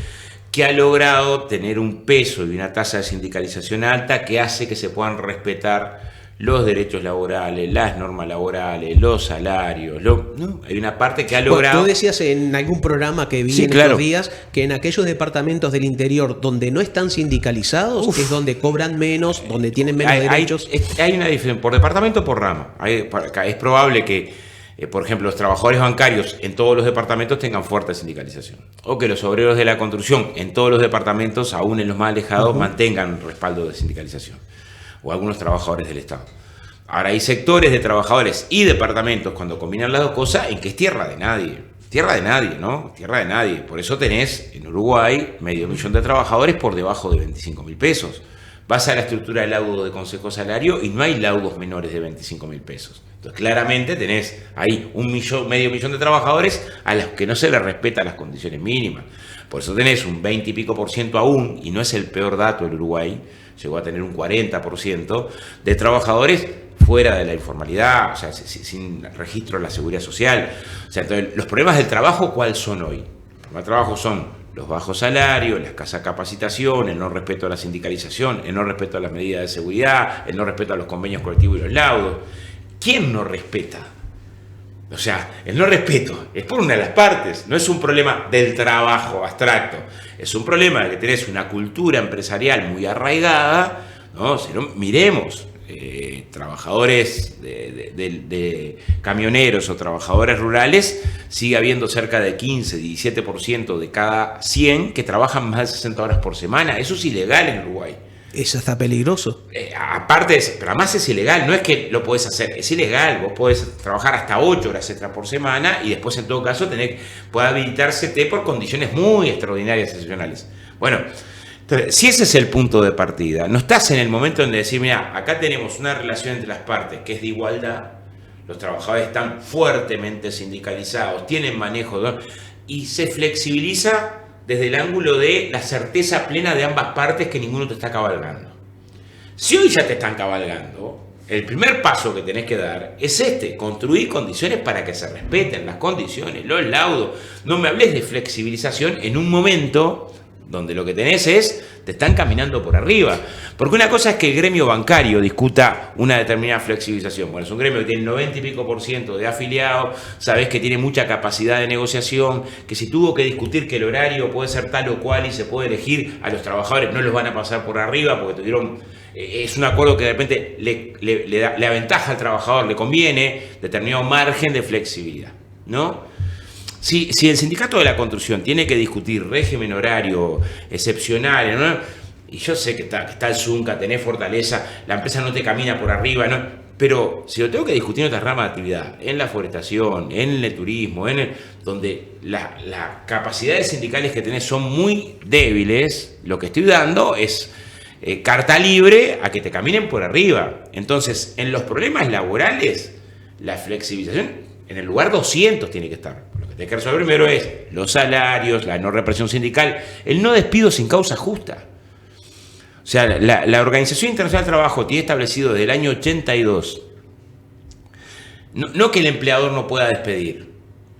que ha logrado tener un peso y una tasa de sindicalización alta que hace que se puedan respetar los derechos laborales, las normas laborales, los salarios, ¿no? Hay una parte que ha logrado... Tú decías en algún programa que vi estos días que en aquellos departamentos del interior donde no están sindicalizados es donde cobran menos, donde tienen menos derechos. Hay una diferencia, por departamento o por rama. Es probable que, por ejemplo, los trabajadores bancarios en todos los departamentos tengan fuerte sindicalización. O que los obreros de la construcción en todos los departamentos, aún en los más alejados, mantengan respaldo de sindicalización. O algunos trabajadores del Estado. Ahora hay sectores de trabajadores y departamentos, cuando combinan las dos cosas, en que es tierra de nadie. Tierra de nadie, ¿no? Tierra de nadie. Por eso tenés en Uruguay 500.000 de trabajadores por debajo de 25.000 pesos. Vas a la estructura del laudo de consejo salario y no hay laudos menores de 25.000 pesos. Entonces claramente tenés ahí 500.000 de trabajadores a los que no se les respetan las condiciones mínimas. Por eso tenés un 20 y pico % aún, y no es el peor dato del Uruguay, llegó a tener un 40% de trabajadores fuera de la informalidad, o sea, sin registro de la seguridad social. O sea, entonces, los problemas del trabajo, ¿cuáles son hoy? Los problemas del trabajo son los bajos salarios, la escasa capacitación, el no respeto a la sindicalización, el no respeto a las medidas de seguridad, el no respeto a los convenios colectivos y los laudos. ¿Quién no respeta? O sea, el no respeto es por una de las partes, no es un problema del trabajo abstracto, es un problema de que tenés una cultura empresarial muy arraigada, ¿no? Si no, miremos, trabajadores de camioneros o trabajadores rurales, sigue habiendo cerca de 15-17% de cada 100 que trabajan más de 60 horas por semana. Eso es ilegal en Uruguay. Eso está peligroso. Aparte, pero además es ilegal, no es que lo podés hacer, es ilegal. Vos podés trabajar hasta 8 horas extra por semana y después, en todo caso, puede habilitársete por condiciones muy extraordinarias y excepcionales. Bueno, entonces, si ese es el punto de partida, no estás en el momento en decir, mira, acá tenemos una relación entre las partes que es de igualdad, los trabajadores están fuertemente sindicalizados, tienen manejo, ¿no? Y se flexibiliza desde el ángulo de la certeza plena de ambas partes que ninguno te está cabalgando. Si hoy ya te están cabalgando, el primer paso que tenés que dar es construir condiciones para que se respeten las condiciones, los laudos. No me hables de flexibilización en un momento donde lo que tenés te están caminando por arriba. Porque una cosa es que el gremio bancario discuta una determinada flexibilización. Bueno, es un gremio que tiene el 90 y pico % de afiliados, sabés que tiene mucha capacidad de negociación, que si tuvo que discutir que el horario puede ser tal o cual y se puede elegir, a los trabajadores no los van a pasar por arriba porque tuvieron... Es un acuerdo que de repente le aventaja al trabajador, le conviene determinado margen de flexibilidad, ¿no? Si el sindicato de la construcción tiene que discutir régimen horario excepcional, ¿no? Y yo sé que está el Zunca, tenés fortaleza, la empresa no te camina por arriba, ¿no? Pero si lo tengo que discutir en otras ramas de actividad, en la forestación, en el turismo, donde las capacidades sindicales que tenés son muy débiles, lo que estoy dando es carta libre a que te caminen por arriba. Entonces, en los problemas laborales, la flexibilización en el lugar 200 tiene que estar. Lo que tenés que resolver primero es los salarios, la no represión sindical, el no despido sin causa justa. O sea, la Organización Internacional del Trabajo tiene establecido desde el año 82, no que el empleador no pueda despedir,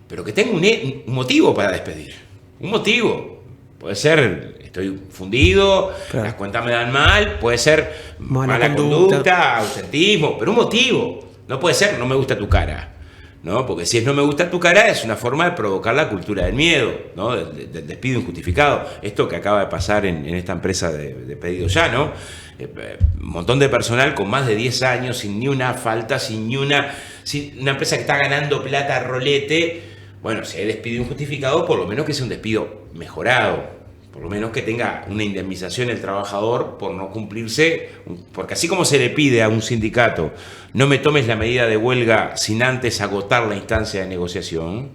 pero que tenga un motivo para despedir. Un motivo. Puede ser, estoy fundido, claro, las cuentas me dan mal, puede ser mala conducta, ausentismo, pero un motivo. No puede ser, no me gusta tu cara. ¿no? Porque si es no me gusta tu cara, es una forma de provocar la cultura del miedo, ¿no? Del despido injustificado. Esto que acaba de pasar en esta empresa de Pedido Ya, ¿no? Un montón de personal con más de 10 años, sin ni una falta, sin una empresa que está ganando plata a rolete. Bueno, si hay despido injustificado, por lo menos que sea un despido mejorado. Por lo menos que tenga una indemnización el trabajador por no cumplirse, porque así como se le pide a un sindicato, no me tomes la medida de huelga sin antes agotar la instancia de negociación,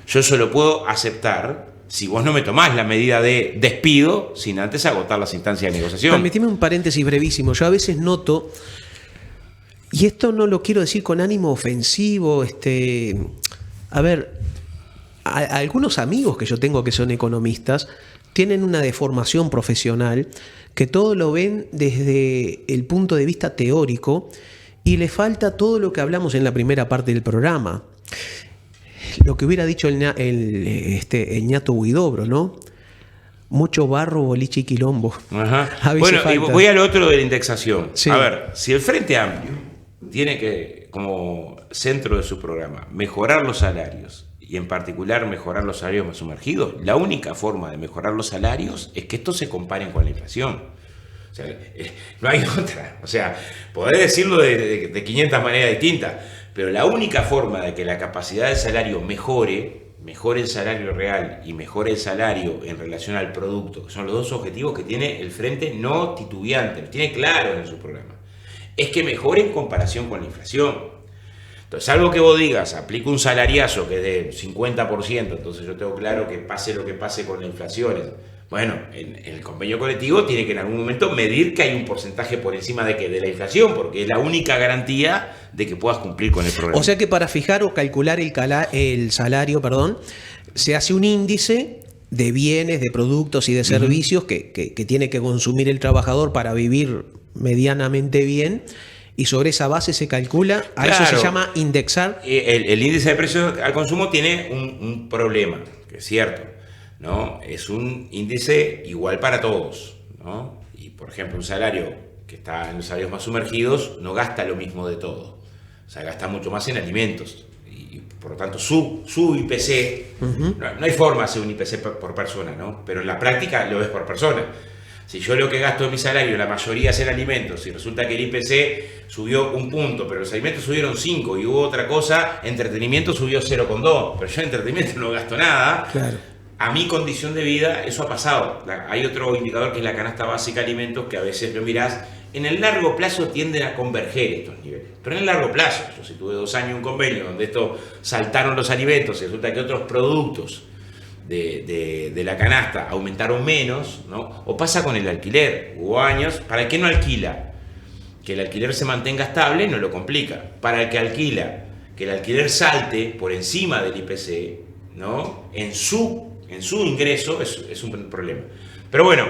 yo solo puedo aceptar si vos no me tomás la medida de despido sin antes agotar las instancias de negociación. Permitime un paréntesis brevísimo. Yo a veces noto, y esto no lo quiero decir con ánimo ofensivo, a ver, algunos amigos que yo tengo que son economistas tienen una deformación profesional que todo lo ven desde el punto de vista teórico y le falta todo lo que hablamos en la primera parte del programa. Lo que hubiera dicho el ñato Huidobro, ¿no? Mucho barro, boliche y quilombo. Ajá. Bueno, y voy al otro de la indexación. Sí. A ver, si el Frente Amplio tiene que, como centro de su programa, mejorar los salarios, y en particular mejorar los salarios más sumergidos, la única forma de mejorar los salarios es que estos se comparen con la inflación. O sea, no hay otra. O sea, podés decirlo de 500 maneras distintas, pero la única forma de que la capacidad de salario mejore el salario real y mejore el salario en relación al producto, que son los dos objetivos que tiene el Frente no titubeante, los tiene claros en su programa, es que mejore en comparación con la inflación. Entonces, salvo que vos digas, aplico un salariazo que es de 50%, entonces yo tengo claro que pase lo que pase con la inflación. Bueno, en el convenio colectivo tiene que en algún momento medir que hay un porcentaje por encima de la inflación, porque es la única garantía de que puedas cumplir con el programa. O sea que para fijar o calcular el salario, se hace un índice de bienes, de productos y de servicios que tiene que consumir el trabajador para vivir medianamente bien. Y sobre esa base se calcula, Claro. Eso se llama indexar. El índice de precios al consumo tiene un problema, que es cierto, ¿no? Es un índice igual para todos, ¿no? Y por ejemplo, un salario que está en los salarios más sumergidos no gasta lo mismo de todo. O sea, gasta mucho más en alimentos. Y por lo tanto, su IPC, no hay forma de hacer un IPC por persona, ¿no? Pero en la práctica lo ves por persona. Si yo lo que gasto en mi salario, la mayoría es en alimentos, y resulta que el IPC subió 1 punto, pero los alimentos subieron 5 y hubo otra cosa, entretenimiento subió 0,2, pero yo en entretenimiento no gasto nada. Claro. A mi condición de vida eso ha pasado. Hay otro indicador que es la canasta básica de alimentos, que a veces lo mirás. En el largo plazo tienden a converger estos niveles, pero en el largo plazo, yo si tuve 2 años un convenio donde esto saltaron los alimentos y resulta que otros productos de la canasta aumentaron menos, ¿no? O pasa con el alquiler. Hubo años, para el que no alquila, que el alquiler se mantenga estable no lo complica. Para el que alquila, que el alquiler salte por encima del IPC, ¿no? En su ingreso es un problema. Pero bueno,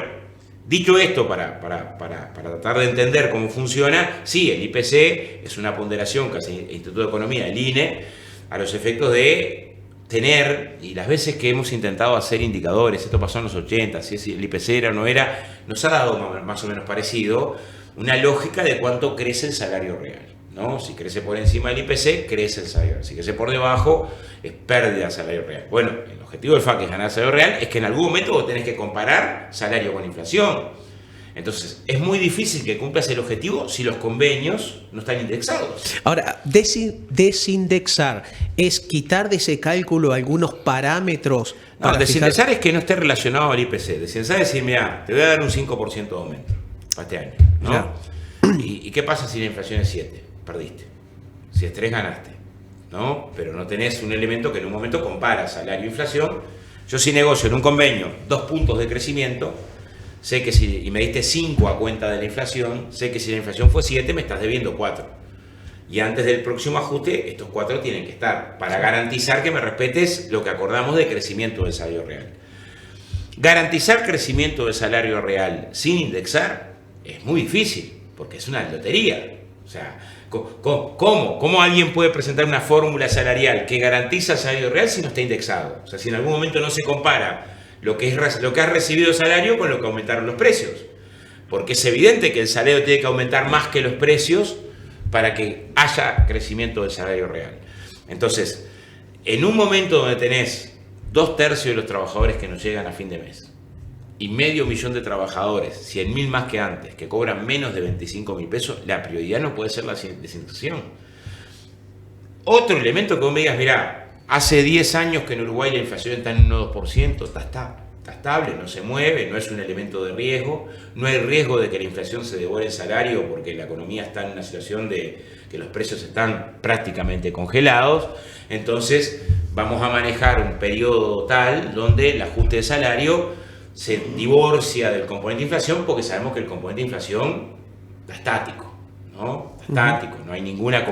dicho esto, para tratar de entender cómo funciona, sí, el IPC es una ponderación que hace el Instituto de Economía, el INE, a los efectos de tener, y las veces que hemos intentado hacer indicadores, esto pasó en los 80, si el IPC era o no era, nos ha dado más o menos parecido, una lógica de cuánto crece el salario real, ¿no? Si crece por encima del IPC, crece el salario real. Si crece por debajo, es pérdida de salario real. Bueno, el objetivo del FA, que es ganar salario real, es que en algún momento vos tenés que comparar salario con inflación. Entonces, es muy difícil que cumplas el objetivo si los convenios no están indexados. Ahora, desindexar es quitar de ese cálculo algunos parámetros. No, desindexar es que no esté relacionado al IPC. Desindexar es decir, mira, te voy a dar un 5% de aumento para este año, ¿no? Claro. ¿Y qué pasa si la inflación es 7? Perdiste. Si es 3, ganaste, ¿no? Pero no tenés un elemento que en un momento compara salario e inflación. Yo si negocio en un convenio 2 puntos de crecimiento, sé que y me diste 5 a cuenta de la inflación, sé que si la inflación fue 7, me estás debiendo 4. Y antes del próximo ajuste, estos 4 tienen que estar para garantizar que me respetes lo que acordamos de crecimiento del salario real. Garantizar crecimiento del salario real sin indexar es muy difícil, porque es una lotería. O sea, ¿cómo alguien puede presentar una fórmula salarial que garantiza el salario real si no está indexado? O sea, si en algún momento no se compara lo que has recibido de salario con lo que aumentaron los precios. Porque es evidente que el salario tiene que aumentar más que los precios para que haya crecimiento del salario real. Entonces, en un momento donde tenés 2/3 de los trabajadores que no llegan a fin de mes y 500.000 de trabajadores, 100.000 más que antes, que cobran menos de 25.000 pesos, la prioridad no puede ser la desinflación. Otro elemento que vos me digas, mirá, hace 10 años que en Uruguay la inflación está en 1,2%, está estable, no se mueve, no es un elemento de riesgo, no hay riesgo de que la inflación se devore el salario porque la economía está en una situación de que los precios están prácticamente congelados. Entonces vamos a manejar un periodo tal donde el ajuste de salario se divorcia del componente de inflación, porque sabemos que el componente de inflación está estático, ¿no? Está estático, no hay ninguna...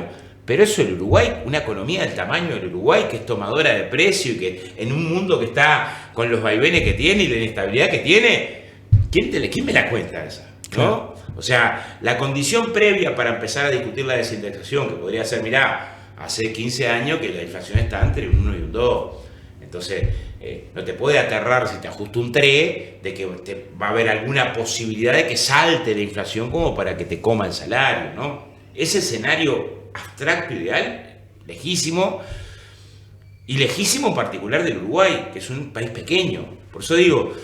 Pero eso el Uruguay, una economía del tamaño del Uruguay, que es tomadora de precio y que en un mundo que está con los vaivenes que tiene y la inestabilidad que tiene, ¿quién me la cuenta esa? ¿No? Claro. O sea, la condición previa para empezar a discutir la desindexación, que podría ser, mirá, hace 15 años que la inflación está entre un 1 y un 2. Entonces, no te puede aterrar si te ajusta un 3, de que va a haber alguna posibilidad de que salte la inflación como para que te coma el salario, ¿no? Ese escenario abstracto ideal, lejísimo, y lejísimo en particular del Uruguay, que es un país pequeño. Por eso digo,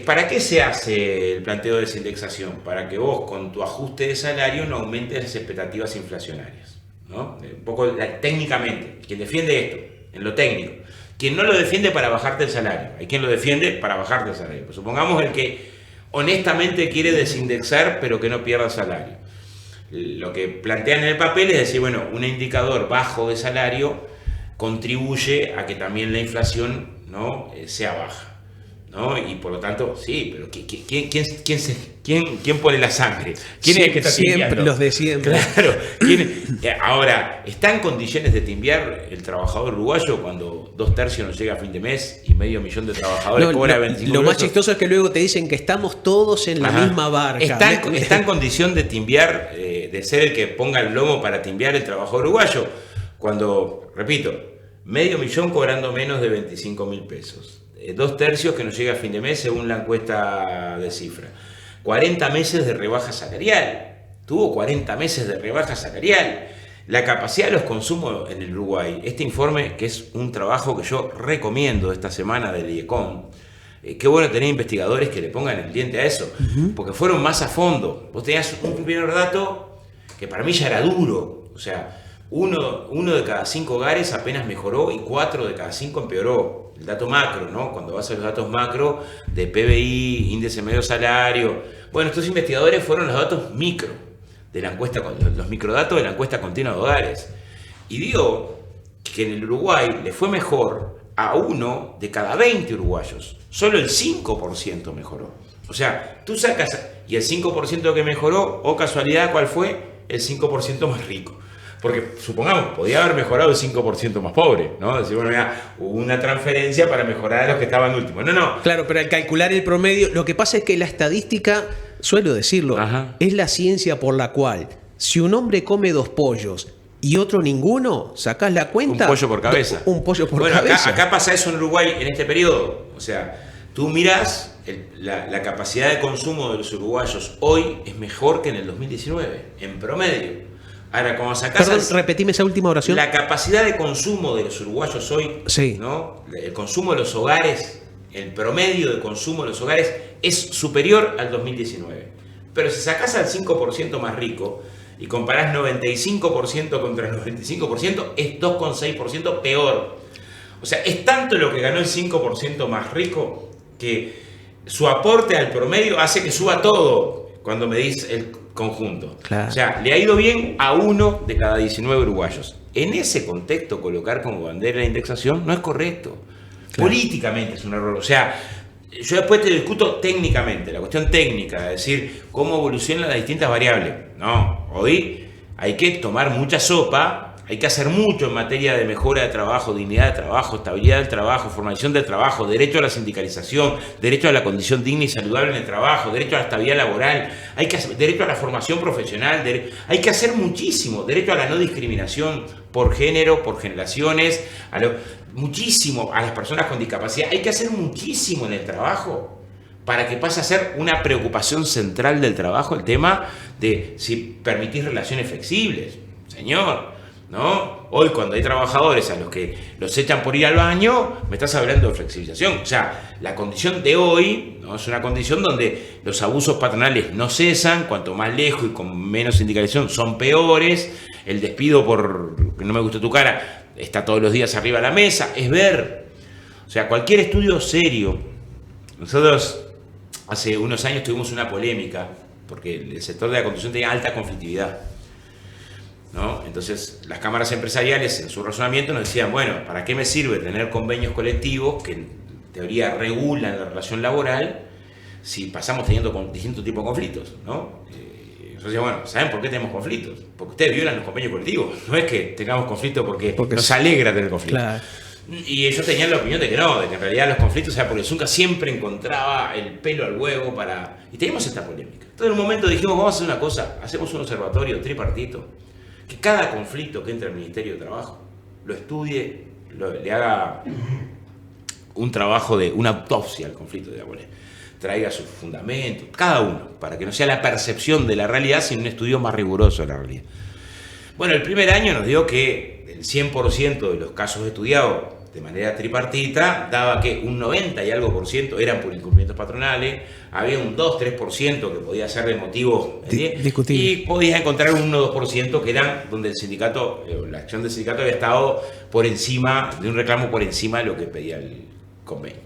¿para qué se hace el planteo de desindexación? Para que vos con tu ajuste de salario no aumentes las expectativas inflacionarias, ¿no? Un poco técnicamente, quien defiende esto, en lo técnico. Quien no lo defiende para bajarte el salario, hay quien lo defiende para bajarte el salario. Pues supongamos el que honestamente quiere desindexar pero que no pierda salario. Lo que plantean en el papel es decir, bueno, un indicador bajo de salario contribuye a que también la inflación, ¿no?, sea baja, ¿no? Y por lo tanto, sí, pero ¿quién pone la sangre? ¿Quién es el que está timbiando? Siempre, los de siempre. Claro. Ahora, ¿está en condiciones de timbiar el trabajador uruguayo cuando 2/3 no llega a fin de mes y 500.000 de trabajadores cobra 25 Lo más chistoso es que luego te dicen que estamos todos en la misma barca. ¿Está en condición de timbiar, de ser el que ponga el lomo para timbiar el trabajador uruguayo? Cuando, repito, 500.000 cobrando menos de 25.000 pesos. 2/3 que nos llega a fin de mes según la encuesta de Cifra. 40 meses de rebaja salarial. Tuvo 40 meses de rebaja salarial. La capacidad de los consumos en el Uruguay. Este informe, que es un trabajo que yo recomiendo esta semana del IECOM. Qué bueno tener investigadores que le pongan el diente a eso. Porque fueron más a fondo. Vos tenías un primer dato que para mí ya era duro. O sea, uno de cada 5 hogares apenas mejoró y 4 de cada 5 empeoró. El dato macro, ¿no? Cuando vas a los datos macro de PBI, índice medio salario. Bueno, estos investigadores fueron los datos micro de la encuesta, los microdatos de la encuesta continua de hogares. Y digo que en el Uruguay le fue mejor a 1 de cada 20 uruguayos. Solo el 5% mejoró. O sea, tú sacas, y el 5% que mejoró, o casualidad, ¿cuál fue? El 5% más rico. Porque, supongamos, podía haber mejorado el 5% más pobre, ¿no? Decir, bueno, mira, hubo una transferencia para mejorar a los que estaban últimos. No. Claro, pero al calcular el promedio, lo que pasa es que la estadística, suelo decirlo, es la ciencia por la cual, si un hombre come 2 pollos y otro ninguno, sacás la cuenta. Un pollo por cabeza. Un pollo por cabeza. Acá pasa eso en Uruguay en este periodo. O sea, tú mirás, la capacidad de consumo de los uruguayos hoy es mejor que en el 2019, en promedio. Ahora, como sacás... Perdón, repetime esa última oración. La capacidad de consumo de los uruguayos hoy, sí, ¿no? El consumo de los hogares, el promedio de consumo de los hogares es superior al 2019. Pero si sacás al 5% más rico y comparás 95% contra el 95%, es 2,6% peor. O sea, es tanto lo que ganó el 5% más rico que su aporte al promedio hace que suba todo cuando medís el conjunto. Claro. O sea, le ha ido bien a 1 de cada 19 uruguayos. En ese contexto, colocar como bandera la indexación no es correcto. Claro. Políticamente es un error. O sea, yo después te discuto técnicamente, la cuestión técnica, es decir, cómo evolucionan las distintas variables. No, hoy hay que tomar mucha sopa, hay que hacer mucho en materia de mejora de trabajo, dignidad de trabajo, estabilidad del trabajo, formalización del trabajo, derecho a la sindicalización, derecho a la condición digna y saludable en el trabajo, derecho a la estabilidad laboral, hay que hacer, derecho a la formación profesional, hay que hacer muchísimo, derecho a la no discriminación por género, por generaciones, muchísimo a las personas con discapacidad, hay que hacer muchísimo en el trabajo para que pase a ser una preocupación central del trabajo el tema de si permitís relaciones flexibles, señor. ¿No? Hoy cuando hay trabajadores a los que los echan por ir al baño, me estás hablando de flexibilización. O sea, la condición de hoy, ¿no?, es una condición donde los abusos patronales no cesan, cuanto más lejos y con menos sindicalización son peores. El despido por que no me gustó tu cara está todos los días arriba de la mesa. Es ver, o sea, cualquier estudio serio. Nosotros hace unos años tuvimos una polémica porque el sector de la construcción tenía alta conflictividad, ¿no? Entonces las cámaras empresariales en su razonamiento nos decían, bueno, ¿para qué me sirve tener convenios colectivos que en teoría regulan la relación laboral si pasamos teniendo distintos tipos de conflictos, ¿no? Yo decía, bueno, ¿saben por qué tenemos conflictos? Porque ustedes violan los convenios colectivos. No es que tengamos conflictos porque nos alegra tener conflictos. Claro. Y ellos tenían la opinión de que no, de que en realidad los conflictos, o sea, porque Zunca siempre encontraba el pelo al huevo para... Y teníamos esta polémica. Entonces en un momento dijimos, vamos a hacer una cosa, hacemos un observatorio tripartito, que cada conflicto que entre al Ministerio de Trabajo lo estudie, le haga un trabajo de una autopsia al conflicto de la boleta, traiga sus fundamentos, cada uno, para que no sea la percepción de la realidad, sino un estudio más riguroso de la realidad. Bueno, el primer año nos dio que el 100% de los casos estudiados de manera tripartita daba que un 90 y algo por ciento eran por incumplimientos patronales, había un 2-3% que podía ser de motivos discutibles, y podías encontrar un 1-2% que eran donde el sindicato, la acción del sindicato había estado por encima, de un reclamo por encima de lo que pedía el convenio.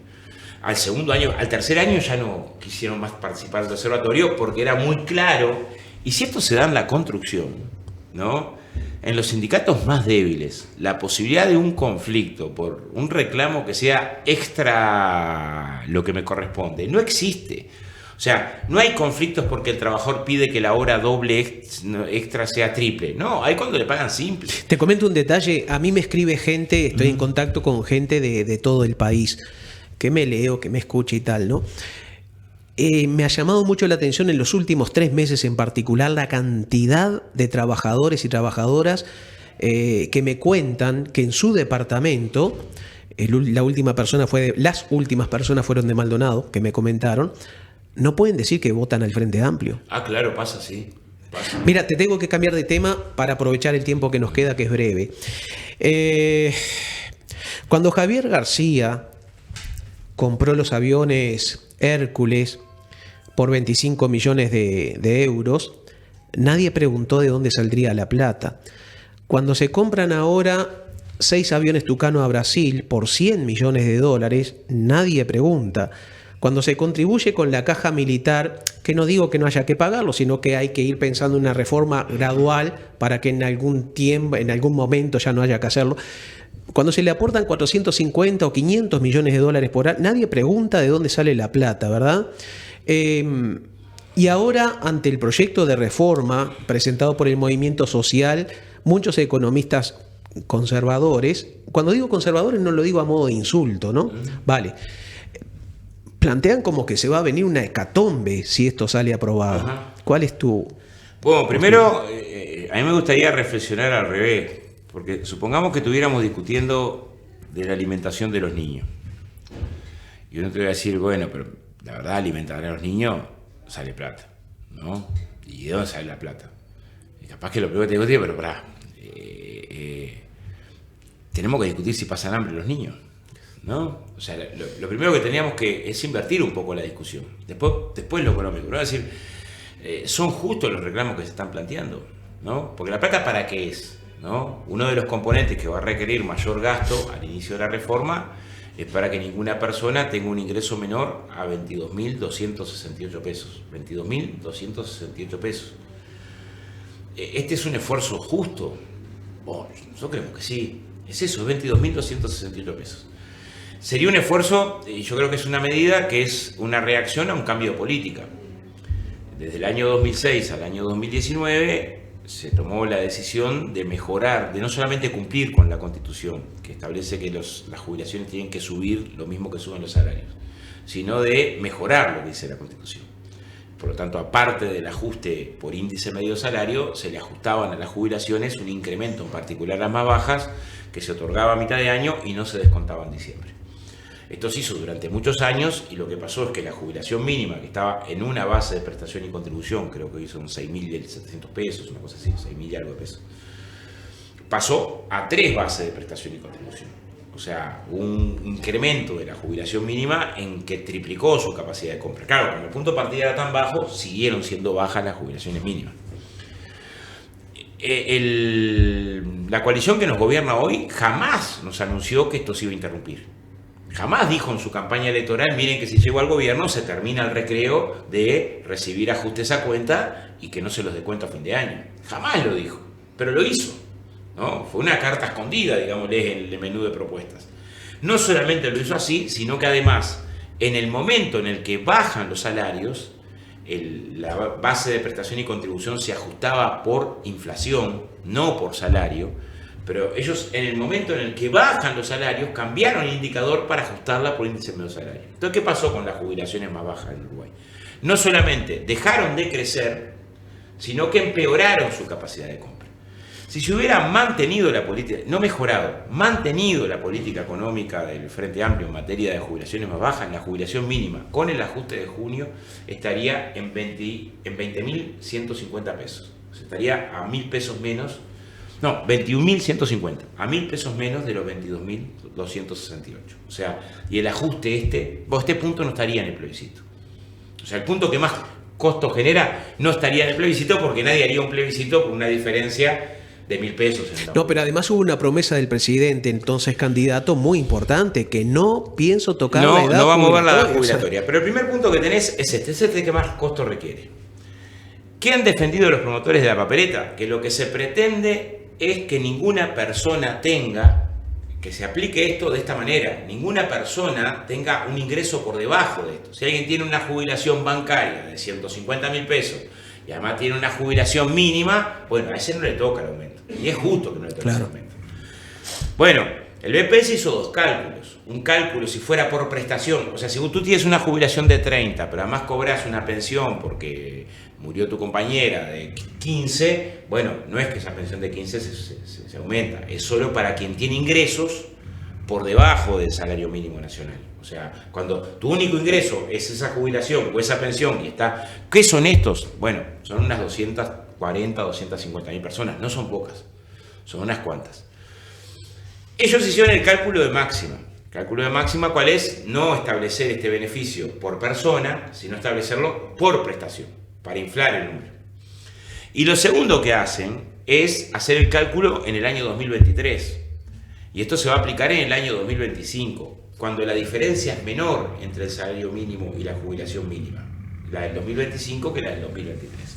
Al segundo año, al tercer año ya no quisieron más participar del observatorio porque era muy claro, y si esto se da en la construcción, ¿no?, en los sindicatos más débiles, la posibilidad de un conflicto por un reclamo que sea extra lo que me corresponde, no existe. O sea, no hay conflictos porque el trabajador pide que la hora doble extra sea triple. No, hay cuando le pagan simple. Te comento un detalle, a mí me escribe gente, estoy en contacto con gente de todo el país, que me leo, que me escucha y tal, ¿no? Me ha llamado mucho la atención en los últimos 3 meses en particular la cantidad de trabajadores y trabajadoras que me cuentan que en su departamento, las últimas personas fueron de Maldonado, que me comentaron, no pueden decir que votan al Frente Amplio. Ah, claro, pasa, sí. Pasa. Mira, te tengo que cambiar de tema para aprovechar el tiempo que nos queda, que es breve. Cuando Javier García compró los aviones Hércules por 25 millones de euros, nadie preguntó de dónde saldría la plata. Cuando se compran ahora 6 aviones Tucano a Brasil por 100 millones de dólares, nadie pregunta. Cuando se contribuye con la caja militar, que no digo que no haya que pagarlo, sino que hay que ir pensando en una reforma gradual para que en algún tiempo, en algún momento ya no haya que hacerlo. Cuando se le aportan 450 o 500 millones de dólares por año, nadie pregunta de dónde sale la plata, ¿verdad? Y ahora, ante el proyecto de reforma presentado por el movimiento social, muchos economistas conservadores, cuando digo conservadores no lo digo a modo de insulto, ¿no? Vale. Plantean como que se va a venir una hecatombe si esto sale aprobado. Ajá. ¿Cuál es tu...? Bueno, primero, a mí me gustaría reflexionar al revés, porque supongamos que estuviéramos discutiendo de la alimentación de los niños. Y uno te va a decir, bueno, pero la verdad, alimentar a los niños sale plata, ¿no? ¿Y de dónde sale la plata? Y capaz que lo primero que te digo, pero pará, tenemos que discutir si pasan hambre los niños, ¿no? O sea, lo primero que teníamos que es invertir un poco la discusión. Después lo económico. Pero es decir, son justos los reclamos que se están planteando, ¿no? Porque la plata, ¿para qué es? ¿No? Uno de los componentes que va a requerir mayor gasto al inicio de la reforma es para que ninguna persona tenga un ingreso menor a 22.268 pesos. 22.268 pesos. ¿Este es un esfuerzo justo? Bueno, nosotros creemos que sí. Es eso, 22.268 pesos. Sería un esfuerzo, y yo creo que es una medida que es una reacción a un cambio de política. Desde el año 2006 al año 2019 se tomó la decisión de mejorar, de no solamente cumplir con la Constitución, que establece que las jubilaciones tienen que subir lo mismo que suben los salarios, sino de mejorar lo que dice la Constitución. Por lo tanto, aparte del ajuste por índice medio salario, se le ajustaban a las jubilaciones un incremento, en particular las más bajas, que se otorgaba a mitad de año y no se descontaba en diciembre. Esto se hizo durante muchos años y lo que pasó es que la jubilación mínima, que estaba en una base de prestación y contribución, creo que hoy son 6.700 pesos, una cosa así, 6.000 y algo de pesos, pasó a 3 bases de prestación y contribución. O sea, un incremento de la jubilación mínima en que triplicó su capacidad de compra. Claro, como el punto de partida era tan bajo, siguieron siendo bajas las jubilaciones mínimas. La coalición que nos gobierna hoy jamás nos anunció que esto se iba a interrumpir. Jamás dijo en su campaña electoral, miren que si llego al gobierno se termina el recreo de recibir ajustes a cuenta y que no se los dé cuenta a fin de año. Jamás lo dijo, pero lo hizo, ¿no? Fue una carta escondida, digámosle, en el menú de propuestas. No solamente lo hizo así, sino que además, en el momento en el que bajan los salarios, la base de prestación y contribución se ajustaba por inflación, no por salario, pero ellos en el momento en el que bajan los salarios cambiaron el indicador para ajustarla por índice medio salario. Entonces, ¿qué pasó con las jubilaciones más bajas en Uruguay? No solamente dejaron de crecer, sino que empeoraron su capacidad de compra. Si se hubiera mantenido la política, no mejorado, mantenido la política económica del Frente Amplio en materia de jubilaciones más bajas, la jubilación mínima con el ajuste de junio estaría en 20.150 pesos. O sea, estaría a 1.000 pesos menos, no, 21.150, a 1.000 pesos menos de los 22.268. O sea, y el ajuste este punto no estaría en el plebiscito. O sea, el punto que más costo genera no estaría en el plebiscito porque nadie haría un plebiscito con una diferencia de 1.000 pesos. No, pero además hubo una promesa del presidente, entonces candidato, muy importante, que no pienso tocar la edad no va a mover la edad jubilatoria. jubilatoria. Pero el primer punto que tenés es este que más costo requiere. ¿Qué han defendido los promotores de la papeleta? Que lo que se pretende es que ninguna persona tenga, que se aplique esto de esta manera, ninguna persona tenga un ingreso por debajo de esto. Si alguien tiene una jubilación bancaria de 150.000 pesos y además tiene una jubilación mínima, bueno, a ese no le toca el aumento. Y es justo que no le toque el aumento. Bueno, el BPS hizo 2 cálculos. Un cálculo si fuera por prestación, o sea, si tú tienes una jubilación de 30, pero además cobras una pensión porque murió tu compañera de 15, bueno, no es que esa pensión de 15 se aumenta, es solo para quien tiene ingresos por debajo del salario mínimo nacional. O sea, cuando tu único ingreso es esa jubilación o esa pensión y está... ¿Qué son estos? Bueno, son unas 240, 250.000 personas, no son pocas, son unas cuantas. Ellos hicieron el cálculo de máxima. ¿El cálculo de máxima cuál es? No establecer este beneficio por persona, sino establecerlo por prestación, para inflar el número. Y lo segundo que hacen es hacer el cálculo en el año 2023. Y esto se va a aplicar en el año 2025, cuando la diferencia es menor entre el salario mínimo y la jubilación mínima. La del 2025 que la del 2023.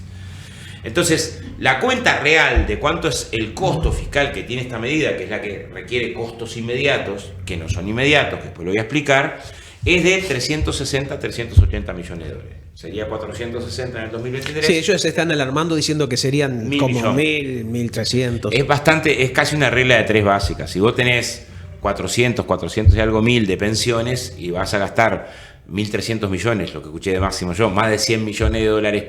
Entonces, la cuenta real de cuánto es el costo fiscal que tiene esta medida, que es la que requiere costos inmediatos, que no son inmediatos, que después lo voy a explicar, es de 360, 380 millones de dólares. Sería 460 en el 2023. Sí, ellos se están alarmando diciendo que serían 1.000 como millones. 1.300. Es casi una regla de 3 básicas. Si vos tenés 400 y algo mil de pensiones y vas a gastar 1.300 millones, lo que escuché de máximo yo, más de 100 millones de dólares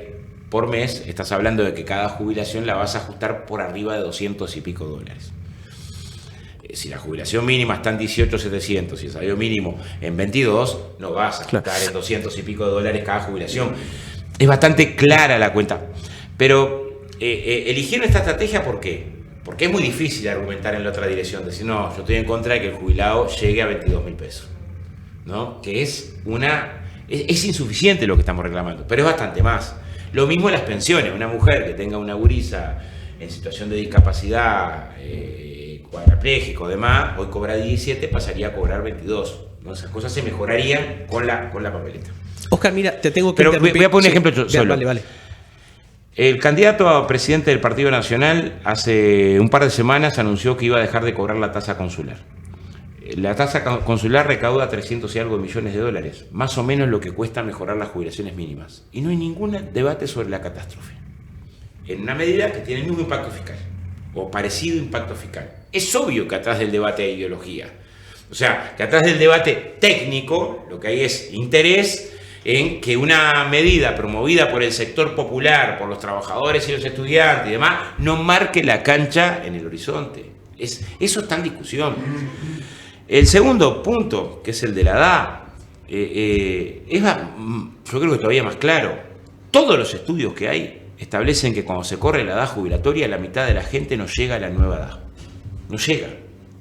por mes, estás hablando de que cada jubilación la vas a ajustar por arriba de 200 y pico dólares. Si la jubilación mínima está en 18.700 y el salario mínimo en 22, no vas a ajustar en 200 y pico de dólares cada jubilación. Es bastante clara la cuenta. Pero eligieron esta estrategia ¿por qué? Porque es muy difícil argumentar en la otra dirección, decir, no, yo estoy en contra de que el jubilado llegue a 22.000 pesos. ¿No? Que es insuficiente lo que estamos reclamando, pero es bastante más. Lo mismo en las pensiones. Una mujer que tenga una gurisa en situación de discapacidad, cuadrapléjico, demás, hoy cobra 17, pasaría a cobrar 22. ¿No? Esas cosas se mejorarían con la papeleta. Oscar, mira, te tengo que Pero voy a poner un ejemplo solo. Vale. El candidato a presidente del Partido Nacional hace un par de semanas anunció que iba a dejar de cobrar la tasa consular. La tasa consular recauda 300 y algo millones de dólares, más o menos lo que cuesta mejorar las jubilaciones mínimas. Y no hay ningún debate sobre la catástrofe. En una medida que tiene el mismo impacto fiscal, o parecido impacto fiscal. Es obvio que atrás del debate hay ideología. O sea, que atrás del debate técnico, lo que hay es interés en que una medida promovida por el sector popular, por los trabajadores y los estudiantes y demás, no marque la cancha en el horizonte. Eso está en discusión. El segundo punto, que es el de la edad, yo creo que todavía más claro. Todos los estudios que hay establecen que cuando se corre la edad jubilatoria, la mitad de la gente no llega a la nueva edad. no llega.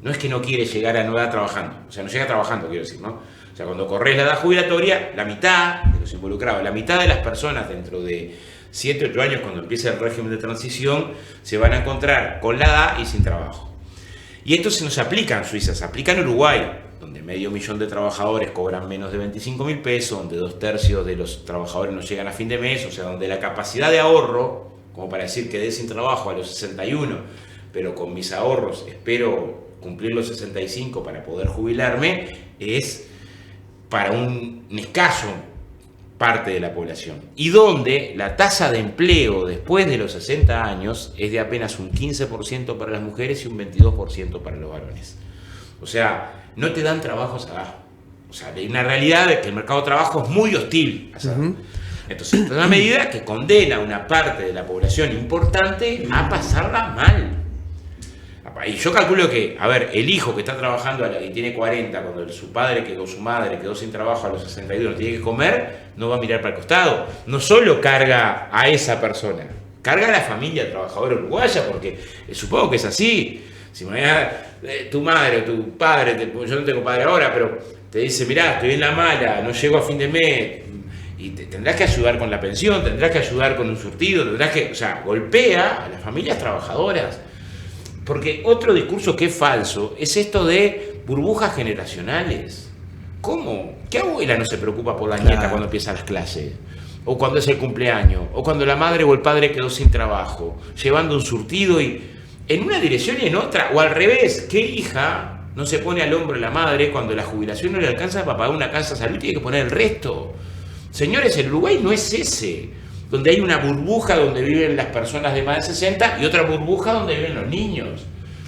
No es que no quiere llegar a nueva edad trabajando, o sea, no llega trabajando, quiero decir, ¿no? O sea, cuando corres la edad jubilatoria, la mitad de los involucrados, la mitad de las personas dentro de 7, 8 años, cuando empieza el régimen de transición, se van a encontrar con la edad y sin trabajo. Y esto se nos aplica en Suiza, se aplica en Uruguay, donde 500.000 de trabajadores cobran menos de 25.000 pesos, donde 2/3 de los trabajadores no llegan a fin de mes, o sea, donde la capacidad de ahorro, como para decir quedé sin trabajo a los 61, pero con mis ahorros espero cumplir los 65 para poder jubilarme, es para un escaso parte de la población. Y donde la tasa de empleo después de los 60 años es de apenas un 15% para las mujeres y un 22% para los varones. O sea, no te dan trabajos abajo. O sea, hay una realidad de que el mercado de trabajo es muy hostil. Entonces, es una medida que condena a una parte de la población importante a pasarla mal. Y yo calculo que, a ver, el hijo que está trabajando y tiene 40, cuando su padre quedó, su madre quedó sin trabajo a los 62, tiene que comer, no va a mirar para el costado. No solo carga a esa persona, carga a la familia trabajadora uruguaya, porque supongo que es así. Si mañana tu madre o tu padre, yo no tengo padre ahora, pero te dice, mirá, estoy en la mala, no llego a fin de mes, y tendrás que ayudar con la pensión, tendrás que ayudar con un surtido, tendrás que, o sea, golpea a las familias trabajadoras. Porque otro discurso que es falso es esto de burbujas generacionales. ¿Cómo? ¿Qué abuela no se preocupa por la nieta cuando empiezan las clases? O cuando es el cumpleaños, o cuando la madre o el padre quedó sin trabajo, llevando un surtido y en una dirección y en otra, o al revés, ¿qué hija no se pone al hombro de la madre cuando la jubilación no le alcanza para pagar una casa de salud y tiene que poner el resto? Señores, el Uruguay no es ese, donde hay una burbuja donde viven las personas de más de 60 y otra burbuja donde viven los niños.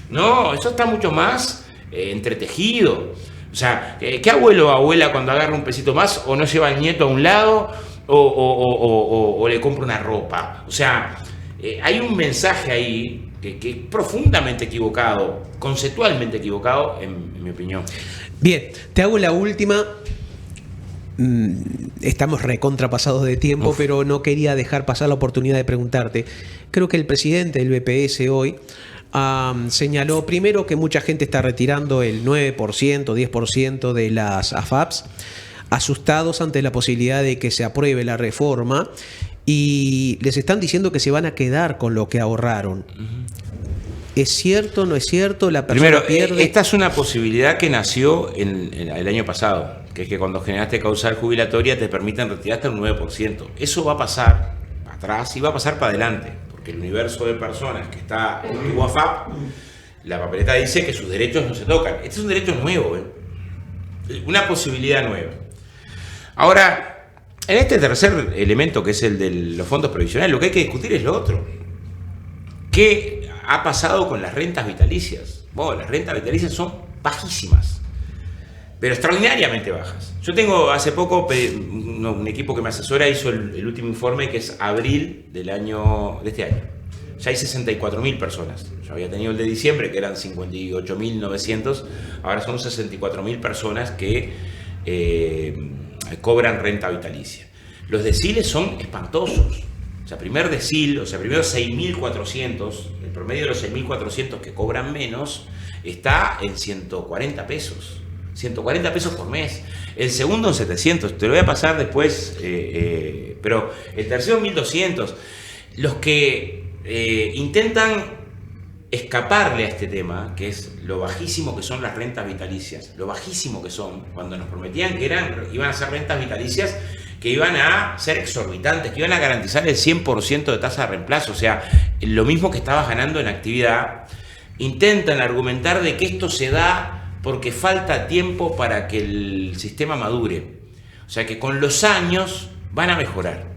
No, eso está mucho más entretejido. O sea, ¿qué abuelo o abuela cuando agarra un pesito más o no lleva al nieto a un lado o le compra una ropa? O sea, hay un mensaje ahí que es profundamente equivocado, conceptualmente equivocado, en mi opinión. Bien, te hago la última. Estamos recontrapasados de tiempo, pero no quería dejar pasar la oportunidad de preguntarte. Creo que el presidente del BPS hoy señaló primero que mucha gente está retirando el 9%, 10% de las AFAPs, asustados ante la posibilidad de que se apruebe la reforma, y les están diciendo que se van a quedar con lo que ahorraron. ¿Es cierto? ¿No es cierto? ¿La persona Primero, pierde? Esta es una posibilidad que nació el año pasado, que es que cuando generaste causal jubilatoria te permiten retirar hasta un 9%. Eso va a pasar para atrás y va a pasar para adelante, porque el universo de personas que está en tu AFAP, la papeleta dice que sus derechos no se tocan. Este es un derecho nuevo, una posibilidad nueva. Ahora, en este tercer elemento, que es el de los fondos previsionales, lo que hay que discutir es lo otro. ¿Qué ha pasado con las rentas vitalicias? Bueno, las rentas vitalicias son bajísimas, pero extraordinariamente bajas. Yo tengo hace poco, un equipo que me asesora hizo el último informe, que es abril de este año. Ya hay 64.000 personas. Yo había tenido el de diciembre, que eran 58.900, ahora son 64.000 personas que cobran renta vitalicia. Los deciles son espantosos. O sea, primero 6.400, el promedio de los 6.400 que cobran menos está en 140 pesos. 140 pesos por mes. El segundo en 700, te lo voy a pasar después, pero el tercero en 1.200. Los que intentan escaparle a este tema, que es lo bajísimo que son las rentas vitalicias, lo bajísimo que son, cuando nos prometían que iban a ser rentas vitalicias que iban a ser exorbitantes, que iban a garantizar el 100% de tasa de reemplazo, o sea, lo mismo que estabas ganando en actividad, intentan argumentar de que esto se da porque falta tiempo para que el sistema madure, o sea, que con los años van a mejorar.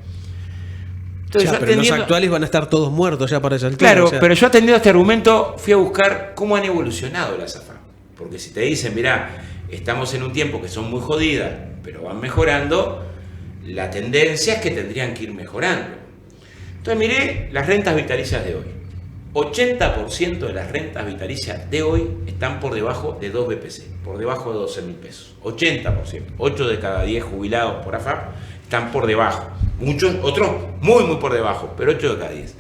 Entonces, pero los actuales van a estar todos muertos ya para esa altura. Claro, pero yo atendiendo a este argumento fui a buscar cómo han evolucionado las AFAP, porque si te dicen, mirá, estamos en un tiempo que son muy jodidas, pero van mejorando, la tendencia es que tendrían que ir mejorando. Entonces miré las rentas vitalicias de hoy. 80% de las rentas vitalicias de hoy están por debajo de 2 BPC, por debajo de 12.000 pesos. 80%. 8 de cada 10 jubilados por AFAP están por debajo. Muchos, otros muy por debajo, pero 8 de cada 10.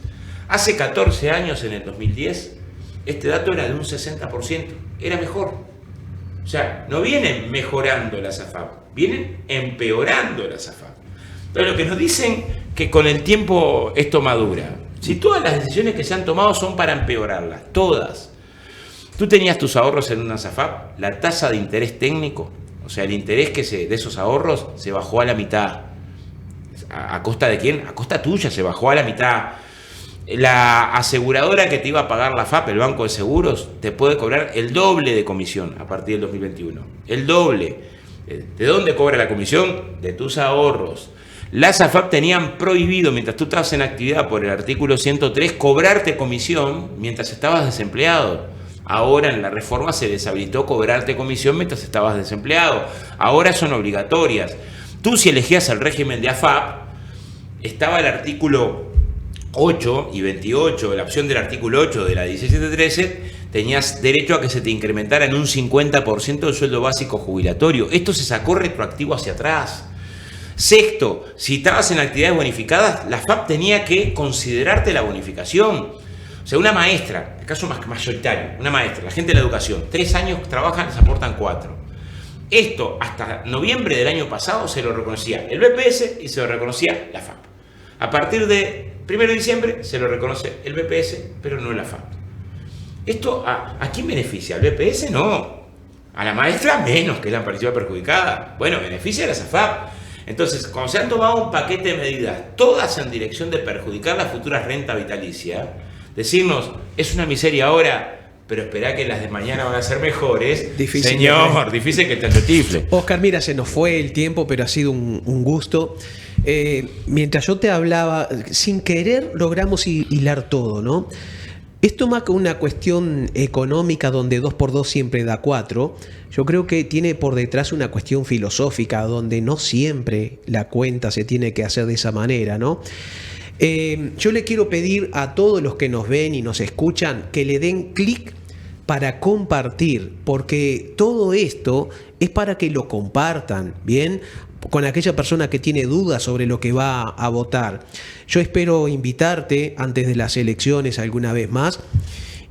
Hace 14 años, en el 2010, este dato era de un 60%, era mejor. O sea, no vienen mejorando las AFAP, vienen empeorando las AFAP. Entonces lo que nos dicen que con el tiempo esto madura. Si todas las decisiones que se han tomado son para empeorarlas, todas. Tú tenías tus ahorros en una AFAP, la tasa de interés técnico, o sea, el interés de esos ahorros se bajó a la mitad. ¿A costa de quién? A costa tuya, se bajó a la mitad. La aseguradora que te iba a pagar la AFAP, el Banco de Seguros, te puede cobrar el doble de comisión a partir del 2021. El doble. ¿De dónde cobra la comisión? De tus ahorros. Las AFAP tenían prohibido, mientras tú estabas en actividad por el artículo 103, cobrarte comisión mientras estabas desempleado. Ahora en la reforma se deshabilitó cobrarte comisión mientras estabas desempleado. Ahora son obligatorias. Tú, si elegías el régimen de AFAP, estaba el artículo 8 y 28, la opción del artículo 8 de la 1713, tenías derecho a que se te incrementara en un 50% el sueldo básico jubilatorio. Esto se sacó retroactivo hacia atrás. Sexto, si estabas en actividades bonificadas, la AFAP tenía que considerarte la bonificación. O sea, una maestra, el caso más mayoritario, una maestra, la gente de la educación, 3 años trabajan, les aportan 4. Esto hasta noviembre del año pasado se lo reconocía el BPS y se lo reconocía la AFAP. A partir de 1 de diciembre se lo reconoce el BPS, pero no la AFAP. ¿Esto a quién beneficia? ¿Al BPS? No. A la maestra menos, que es la principal perjudicada. Bueno, beneficia a las AFAP. Entonces, cuando se han tomado un paquete de medidas, todas en dirección de perjudicar la futura renta vitalicia, decirnos, es una miseria ahora, pero esperá que las de mañana van a ser mejores. Difícil, señor, difícil que te retifle. Oscar, mira, se nos fue el tiempo, pero ha sido un gusto. Mientras yo te hablaba, sin querer logramos hilar todo, ¿no? Esto más que una cuestión económica donde 2 por 2 siempre da 4, yo creo que tiene por detrás una cuestión filosófica donde no siempre la cuenta se tiene que hacer de esa manera, ¿no? Yo le quiero pedir a todos los que nos ven y nos escuchan que le den clic para compartir, porque todo esto es para que lo compartan, ¿bien? Con aquella persona que tiene dudas sobre lo que va a votar. Yo espero invitarte antes de las elecciones alguna vez más.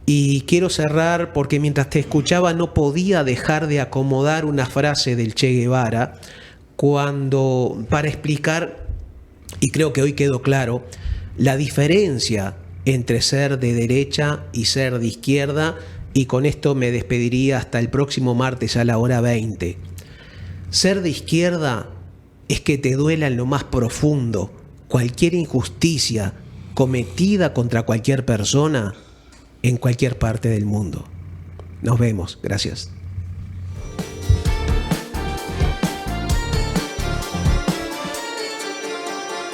Y quiero cerrar porque mientras te escuchaba no podía dejar de acomodar una frase del Che Guevara para explicar, y creo que hoy quedó claro, la diferencia entre ser de derecha y ser de izquierda, y con esto me despediría hasta el próximo martes a la hora 20. Ser de izquierda es que te duela en lo más profundo cualquier injusticia cometida contra cualquier persona en cualquier parte del mundo. Nos vemos. Gracias.